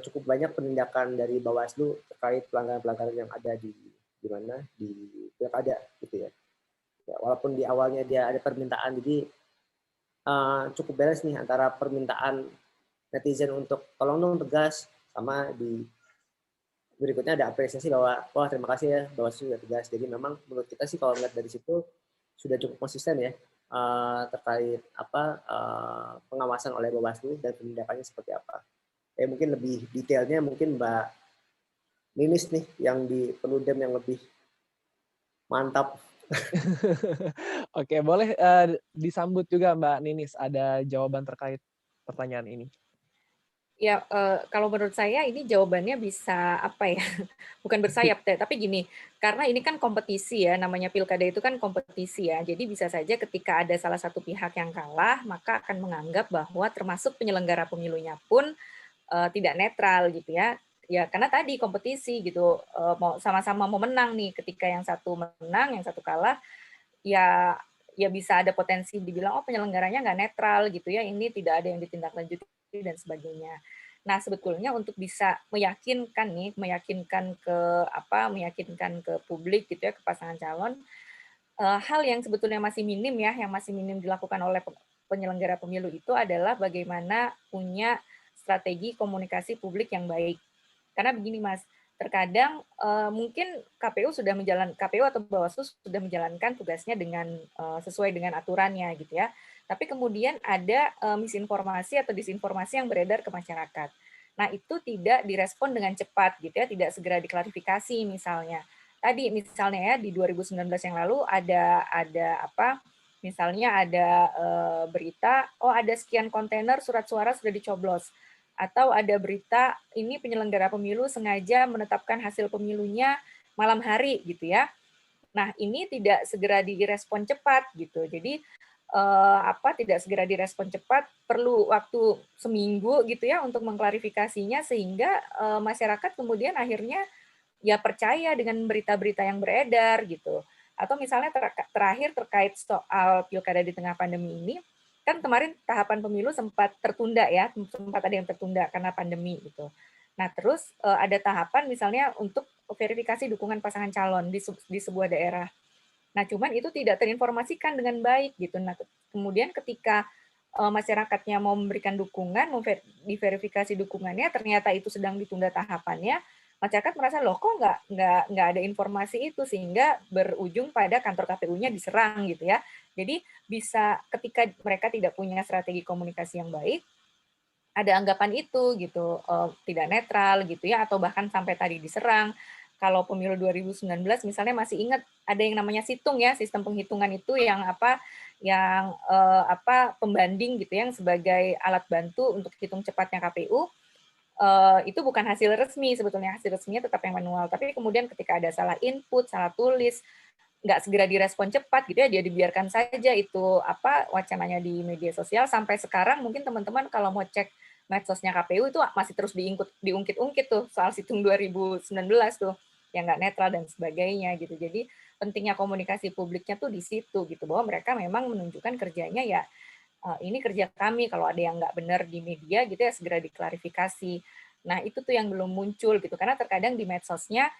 cukup banyak penindakan dari Bawaslu terkait pelanggaran-pelanggaran yang ada di mana di pilkada gitu ya. Ya, walaupun di awalnya dia ada permintaan, jadi cukup beres nih antara permintaan netizen untuk tolong dong tegas, sama di berikutnya ada apresiasi bahwa wah terima kasih ya Bawaslu sudah tegas. Jadi memang menurut kita sih kalau melihat dari situ sudah cukup konsisten ya terkait pengawasan oleh Bawaslu dan penindakannya seperti apa. Mungkin lebih detailnya mungkin Mbak Ninis nih yang di Perludem yang lebih mantap. Oke, boleh, disambut juga Mbak Ninis, ada jawaban terkait pertanyaan ini. Ya, kalau menurut saya ini jawabannya bisa apa ya, bukan bersayap tapi gini, karena ini kan kompetisi ya, namanya pilkada itu kan kompetisi ya. Jadi bisa saja ketika ada salah satu pihak yang kalah, maka akan menganggap bahwa termasuk penyelenggara pemilunya pun tidak netral gitu ya. Ya karena tadi kompetisi gitu, mau sama-sama mau menang nih, ketika yang satu menang, yang satu kalah, ya ya bisa ada potensi dibilang, "Oh penyelenggaranya nggak netral," gitu ya, "ini tidak ada yang ditindaklanjuti," dan sebagainya. Nah sebetulnya untuk bisa meyakinkan nih, meyakinkan ke publik gitu ya, ke pasangan calon, hal yang sebetulnya masih minim ya, yang masih minim dilakukan oleh penyelenggara pemilu itu adalah bagaimana punya strategi komunikasi publik yang baik. Karena begini Mas, terkadang mungkin KPU atau Bawaslu sudah menjalankan tugasnya dengan sesuai dengan aturannya gitu ya. Tapi kemudian ada misinformasi atau disinformasi yang beredar ke masyarakat. Nah, itu tidak direspon dengan cepat gitu ya, tidak segera diklarifikasi misalnya. Tadi misalnya ya di 2019 yang lalu misalnya ada berita, oh ada sekian kontainer surat suara sudah dicoblos, atau ada berita ini penyelenggara pemilu sengaja menetapkan hasil pemilunya malam hari gitu ya. Nah, ini tidak segera direspon cepat gitu. Jadi tidak segera direspon cepat, perlu waktu seminggu gitu ya untuk mengklarifikasinya sehingga masyarakat kemudian akhirnya ya percaya dengan berita-berita yang beredar gitu. Atau misalnya terakhir terkait soal pilkada di tengah pandemi ini, kan kemarin tahapan pemilu sempat tertunda ya, sempat ada yang tertunda karena pandemi gitu. Nah terus ada tahapan misalnya untuk verifikasi dukungan pasangan calon di sebuah daerah. Nah cuman itu tidak terinformasikan dengan baik gitu. Nah kemudian ketika masyarakatnya mau memberikan dukungan, diverifikasi dukungannya, ternyata itu sedang ditunda tahapannya, masyarakat merasa loh kok nggak ada informasi itu sehingga berujung pada kantor KPU-nya diserang gitu ya. Jadi bisa ketika mereka tidak punya strategi komunikasi yang baik, ada anggapan itu gitu tidak netral gitu ya atau bahkan sampai tadi diserang kalau pemilu 2019 misalnya masih ingat ada yang namanya situng ya, sistem penghitungan itu yang pembanding gitu yang sebagai alat bantu untuk hitung cepatnya KPU. Itu bukan hasil resmi sebetulnya, hasil resminya tetap yang manual, tapi kemudian ketika ada salah input, salah tulis, nggak segera direspon cepat gitu ya, dia dibiarkan saja itu wacananya di media sosial. Sampai sekarang mungkin teman-teman kalau mau cek medsosnya KPU itu masih terus diungkit-ungkit tuh soal situng 2019 tuh yang nggak netral dan sebagainya gitu. Jadi pentingnya komunikasi publiknya tuh di situ gitu, bahwa mereka memang menunjukkan kerjanya ya, ini kerja kami, kalau ada yang nggak benar di media gitu ya segera diklarifikasi. Nah itu tuh yang belum muncul gitu, karena terkadang di medsosnya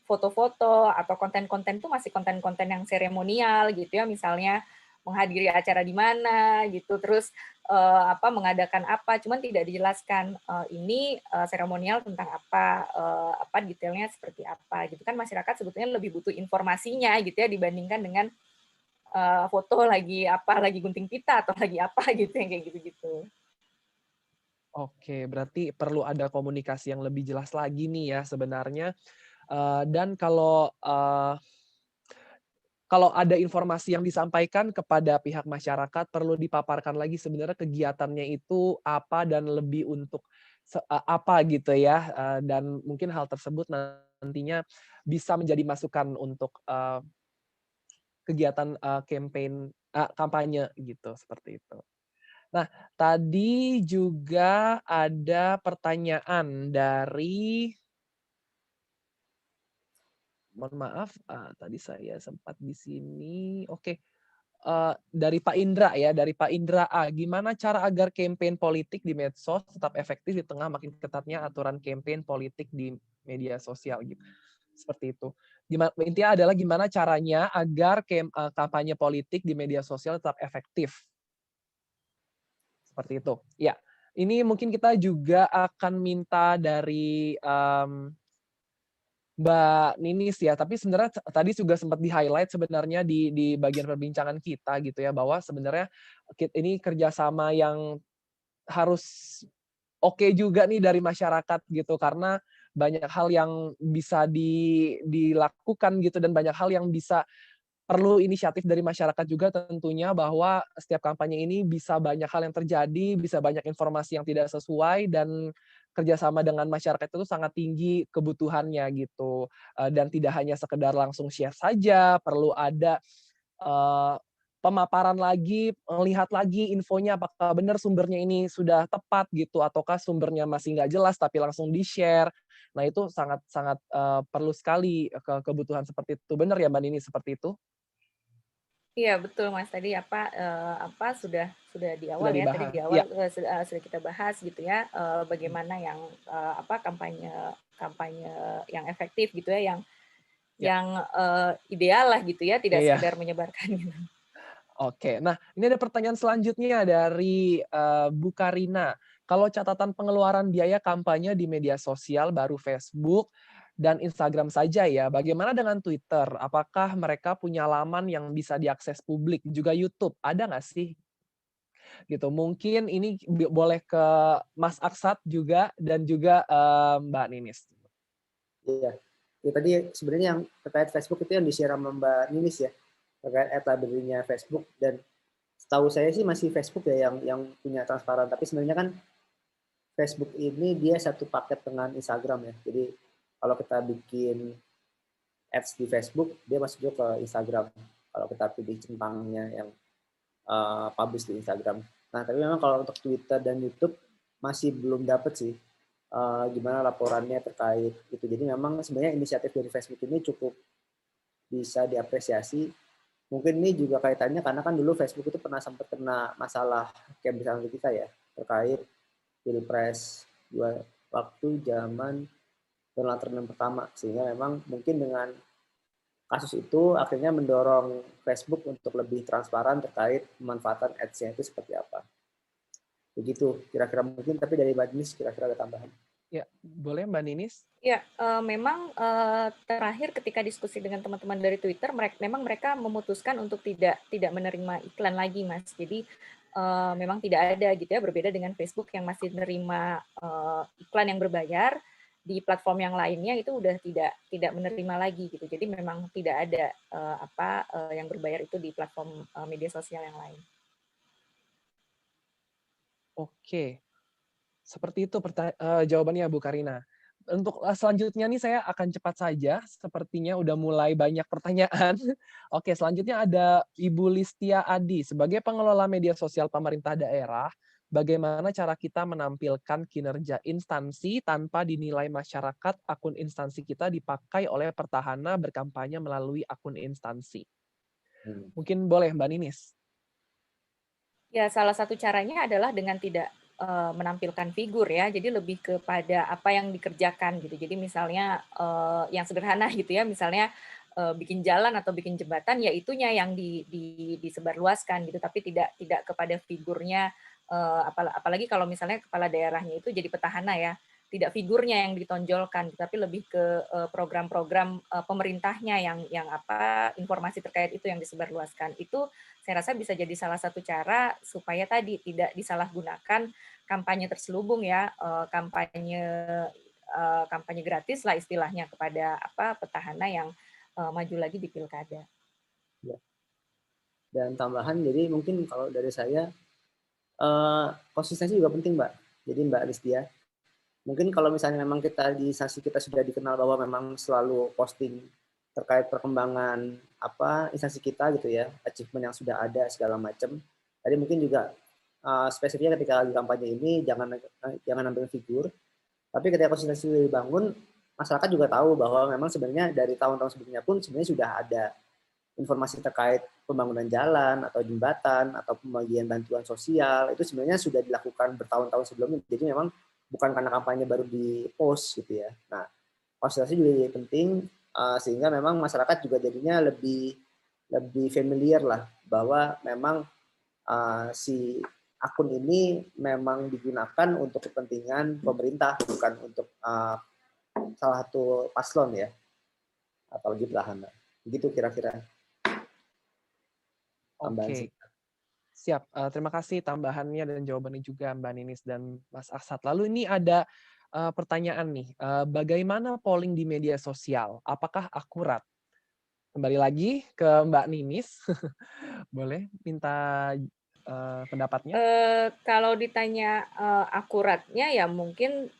foto-foto atau konten-konten tuh masih konten-konten yang seremonial gitu ya, misalnya menghadiri acara di mana gitu, terus mengadakan apa, cuman tidak dijelaskan ini seremonial tentang apa detailnya seperti apa gitu kan. Masyarakat sebetulnya lebih butuh informasinya gitu ya dibandingkan dengan foto lagi gunting pita atau lagi apa gitu yang kayak gitu-gitu. Oke, berarti perlu ada komunikasi yang lebih jelas lagi nih ya sebenarnya. Dan kalau ada informasi yang disampaikan kepada pihak masyarakat, perlu dipaparkan lagi sebenarnya kegiatannya itu apa dan lebih untuk apa gitu ya, dan mungkin hal tersebut nantinya bisa menjadi masukan untuk, kegiatan, kampanye gitu, seperti itu. Nah, tadi juga ada pertanyaan dari, mohon maaf, tadi saya sempat di sini, oke. Dari Pak Indra ya, dari Pak Indra A, gimana cara agar campaign politik di medsos tetap efektif di tengah makin ketatnya aturan campaign politik di media sosial gitu, seperti itu. Intinya adalah gimana caranya agar kampanye politik di media sosial tetap efektif, seperti itu. Ya, ini mungkin kita juga akan minta dari, Mbak Ninis ya, tapi sebenarnya tadi juga sempat di-highlight sebenarnya di bagian perbincangan kita gitu ya, bahwa sebenarnya ini kerjasama yang harus oke juga nih dari masyarakat gitu, karena banyak hal yang bisa dilakukan gitu dan banyak hal yang bisa perlu inisiatif dari masyarakat juga tentunya, bahwa setiap kampanye ini bisa banyak hal yang terjadi, bisa banyak informasi yang tidak sesuai, dan kerjasama dengan masyarakat itu sangat tinggi kebutuhannya gitu. Dan tidak hanya sekedar langsung share saja, perlu ada, eee, pemaparan lagi, melihat lagi infonya apakah benar sumbernya ini sudah tepat gitu, ataukah sumbernya masih nggak jelas tapi langsung di-share. Nah itu sangat sangat, perlu sekali kebutuhan seperti itu. Benar ya Mbak Nini seperti itu? Iya betul Mas, tadi sudah di awal Sudah ya, tadi dibahas. di awal Iya, sudah kita bahas gitu ya, bagaimana yang kampanye kampanye yang efektif gitu ya, yang iya, ideal lah gitu ya, tidak iya. sekedar menyebarkan gitu. Oke. Nah, ini ada pertanyaan selanjutnya dari, Bu Karina. Kalau catatan pengeluaran biaya kampanye di media sosial baru Facebook dan Instagram saja ya, bagaimana dengan Twitter? Apakah mereka punya laman yang bisa diakses publik? Juga YouTube, ada nggak sih? Gitu. Mungkin ini boleh ke Mas Aksat juga dan juga, Mbak Ninis. Iya. Ya tadi sebenarnya yang terkait Facebook itu yang di-share sama Mbak Ninis ya, terkait library-nya Facebook, dan setahu saya sih masih Facebook ya yang punya transparan, tapi sebenarnya kan Facebook ini dia satu paket dengan Instagram ya. Jadi kalau kita bikin ads di Facebook, dia masuk juga ke Instagram. Kalau kita pilih centangnya yang publish di Instagram. Nah, tapi memang kalau untuk Twitter dan YouTube masih belum dapat sih gimana laporannya terkait itu. Jadi memang sebenarnya inisiatif dari Facebook ini cukup bisa diapresiasi. Mungkin ini juga kaitannya karena kan dulu Facebook itu pernah sempat kena masalah Cambridge Analytica ya, terkait Pilpres waktu zaman Donald Trump yang pertama, sehingga memang mungkin dengan kasus itu akhirnya mendorong Facebook untuk lebih transparan terkait pemanfaatan ads-nya itu seperti apa. Begitu kira-kira, mungkin, tapi dari Mbak Denis kira-kira ada tambahan. Ya, boleh Mbak Ninis? Ya, memang terakhir ketika diskusi dengan teman-teman dari Twitter, memang mereka memutuskan untuk tidak menerima iklan lagi, Mas. Jadi memang tidak ada gitu ya, berbeda dengan Facebook yang masih menerima iklan yang berbayar. di platform yang lainnya itu udah tidak menerima lagi gitu. Jadi memang tidak ada yang berbayar itu di platform media sosial yang lain. Oke, seperti itu jawabannya Bu Karina. Untuk selanjutnya nih saya akan cepat saja, sepertinya udah mulai banyak pertanyaan. Oke, selanjutnya ada Ibu Listia Adi. Sebagai pengelola media sosial pemerintah daerah, bagaimana cara kita menampilkan kinerja instansi tanpa dinilai masyarakat akun instansi kita dipakai oleh petahana berkampanye melalui akun instansi? Mungkin boleh Mbak Ninis. Ya, salah satu caranya adalah dengan tidak menampilkan figur ya. Jadi lebih kepada apa yang dikerjakan gitu. Jadi misalnya yang sederhana gitu ya, misalnya bikin jalan atau bikin jembatan, ya itunya yang disebarluaskan gitu. Tapi tidak kepada figurnya. Apalagi kalau misalnya kepala daerahnya itu jadi petahana ya, tidak figurnya yang ditonjolkan, tapi lebih ke program-program pemerintahnya yang informasi terkait itu yang disebarluaskan. Itu saya rasa bisa jadi salah satu cara supaya tadi tidak disalahgunakan kampanye terselubung ya, kampanye gratis lah istilahnya kepada petahana yang maju lagi di pilkada. Ya. Dan tambahan, jadi mungkin kalau dari saya konsistensi juga penting, Mbak. Jadi Mbak Listia, mungkin kalau misalnya memang kita di instansi kita sudah dikenal bahwa memang selalu posting terkait perkembangan instansi kita gitu ya, achievement yang sudah ada segala macam. Tadi mungkin juga spesifiknya ketika lagi kampanye ini jangan ambil figur, tapi ketika konsistensi dibangun, masyarakat juga tahu bahwa memang sebenarnya dari tahun-tahun sebelumnya pun sebenarnya sudah ada informasi terkait pembangunan jalan atau jembatan atau pembagian bantuan sosial itu sebenarnya sudah dilakukan bertahun-tahun sebelumnya. Jadi memang bukan karena kampanye baru di post gitu ya. Nah, konsultasi juga penting sehingga memang masyarakat juga jadinya lebih familiar lah bahwa memang si akun ini memang digunakan untuk kepentingan pemerintah, bukan untuk salah satu paslon ya, apalagi petahana. Begitu kira-kira. Oke, siap. Terima kasih tambahannya dan jawabannya juga Mbak Ninis dan Mas Aksat. Lalu ini ada pertanyaan nih, bagaimana polling di media sosial? Apakah akurat? Kembali lagi ke Mbak Ninis, boleh minta pendapatnya? Kalau ditanya akuratnya ya mungkin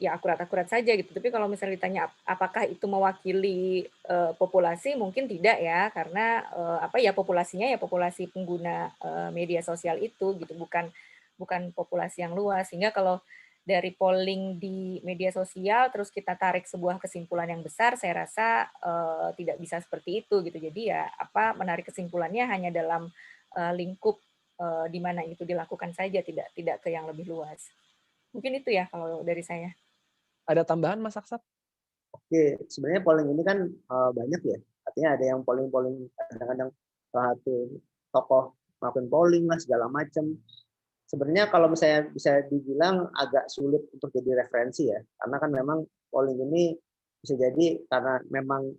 ya akurat-akurat saja gitu. Tapi kalau misalnya ditanya apakah itu mewakili populasi, mungkin tidak ya, karena populasinya ya populasi pengguna media sosial itu gitu, bukan populasi yang luas. Sehingga kalau dari polling di media sosial terus kita tarik sebuah kesimpulan yang besar, saya rasa tidak bisa seperti itu gitu. Jadi ya menarik kesimpulannya hanya dalam lingkup di mana itu dilakukan saja, tidak ke yang lebih luas. Mungkin itu ya kalau dari saya. Ada tambahan Mas Aksat? Oke, sebenarnya polling ini kan banyak ya. Artinya ada yang polling kadang-kadang salah satu tokoh melakukan polling lah segala macam. Sebenarnya kalau misalnya bisa dibilang agak sulit untuk jadi referensi ya, karena kan memang polling ini bisa jadi karena memang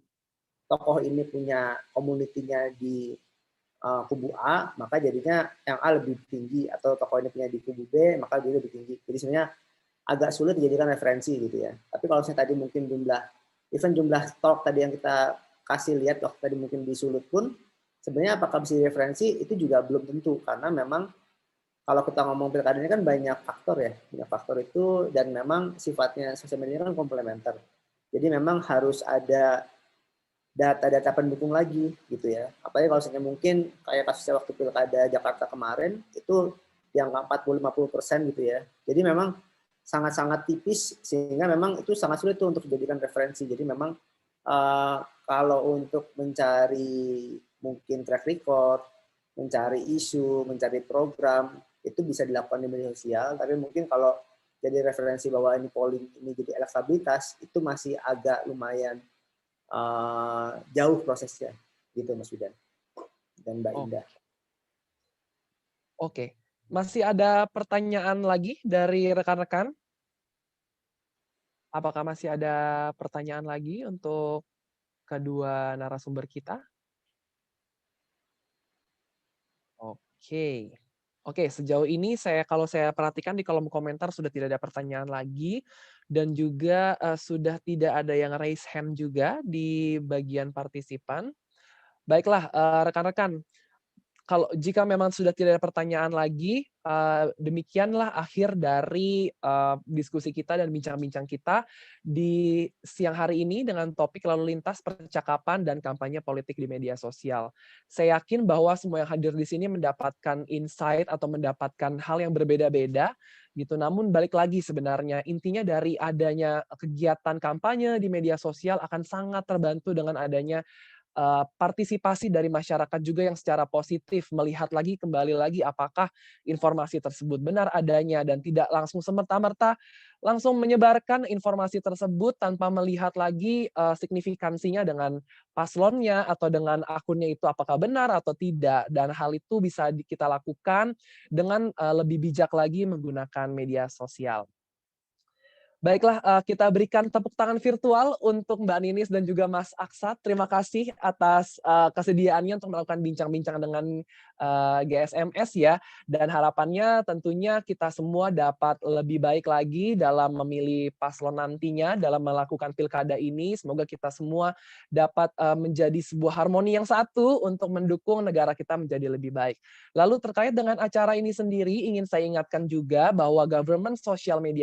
tokoh ini punya komunitinya di kubu A, maka jadinya yang A lebih tinggi, atau tokoh ini punya di kubu B, maka dia lebih tinggi. Jadi sebenarnya agak sulit dijadikan referensi gitu ya. Tapi kalau saya tadi mungkin jumlah stok tadi yang kita kasih lihat waktu tadi mungkin disulut pun, sebenarnya apakah bisa referensi itu juga belum tentu, karena memang kalau kita ngomong pilkada ini kan banyak faktor ya, banyak faktor itu, dan memang sifatnya sosial media kan komplementer. Jadi memang harus ada data-data pendukung lagi gitu ya. Apalagi kalau misalnya mungkin kayak kasusnya waktu pilkada Jakarta kemarin itu yang 40-50% gitu ya. Jadi memang sangat-sangat tipis sehingga memang itu sangat sulit tuh untuk dijadikan referensi. Jadi memang kalau untuk mencari mungkin track record, mencari isu, mencari program itu bisa dilakukan di media sosial. Tapi mungkin kalau jadi referensi bahwa ini polling ini jadi elektabilitas itu masih agak lumayan jauh prosesnya gitu Mas Widan dan Mbak Indah. Oke, masih ada pertanyaan lagi dari rekan-rekan? Apakah masih ada pertanyaan lagi untuk kedua narasumber kita? Oke. Oke, sejauh ini kalau saya perhatikan di kolom komentar sudah tidak ada pertanyaan lagi dan juga, sudah tidak ada yang raise hand juga di bagian partisipan. Baiklah, rekan-rekan, kalau jika memang sudah tidak ada pertanyaan lagi, demikianlah akhir dari, diskusi kita dan bincang-bincang kita di siang hari ini dengan topik lalu lintas percakapan dan kampanye politik di media sosial. Saya yakin bahwa semua yang hadir di sini mendapatkan insight atau mendapatkan hal yang berbeda-beda gitu. Namun balik lagi sebenarnya intinya dari adanya kegiatan kampanye di media sosial akan sangat terbantu dengan adanya partisipasi dari masyarakat juga yang secara positif melihat lagi, kembali lagi apakah informasi tersebut benar adanya dan tidak langsung semerta-merta langsung menyebarkan informasi tersebut tanpa melihat lagi, signifikansinya dengan paslonnya atau dengan akunnya itu apakah benar atau tidak. Dan hal itu bisa kita lakukan dengan, lebih bijak lagi menggunakan media sosial. Baiklah, kita berikan tepuk tangan virtual untuk Mbak Ninis dan juga Mas Aksat. Terima kasih atas, kesediaannya untuk melakukan bincang-bincang dengan, GSMS ya, dan harapannya tentunya kita semua dapat lebih baik lagi dalam memilih paslon nantinya, dalam melakukan pilkada ini. Semoga kita semua dapat, menjadi sebuah harmoni yang satu untuk mendukung negara kita menjadi lebih baik. Lalu terkait dengan acara ini sendiri, ingin saya ingatkan juga bahwa government social media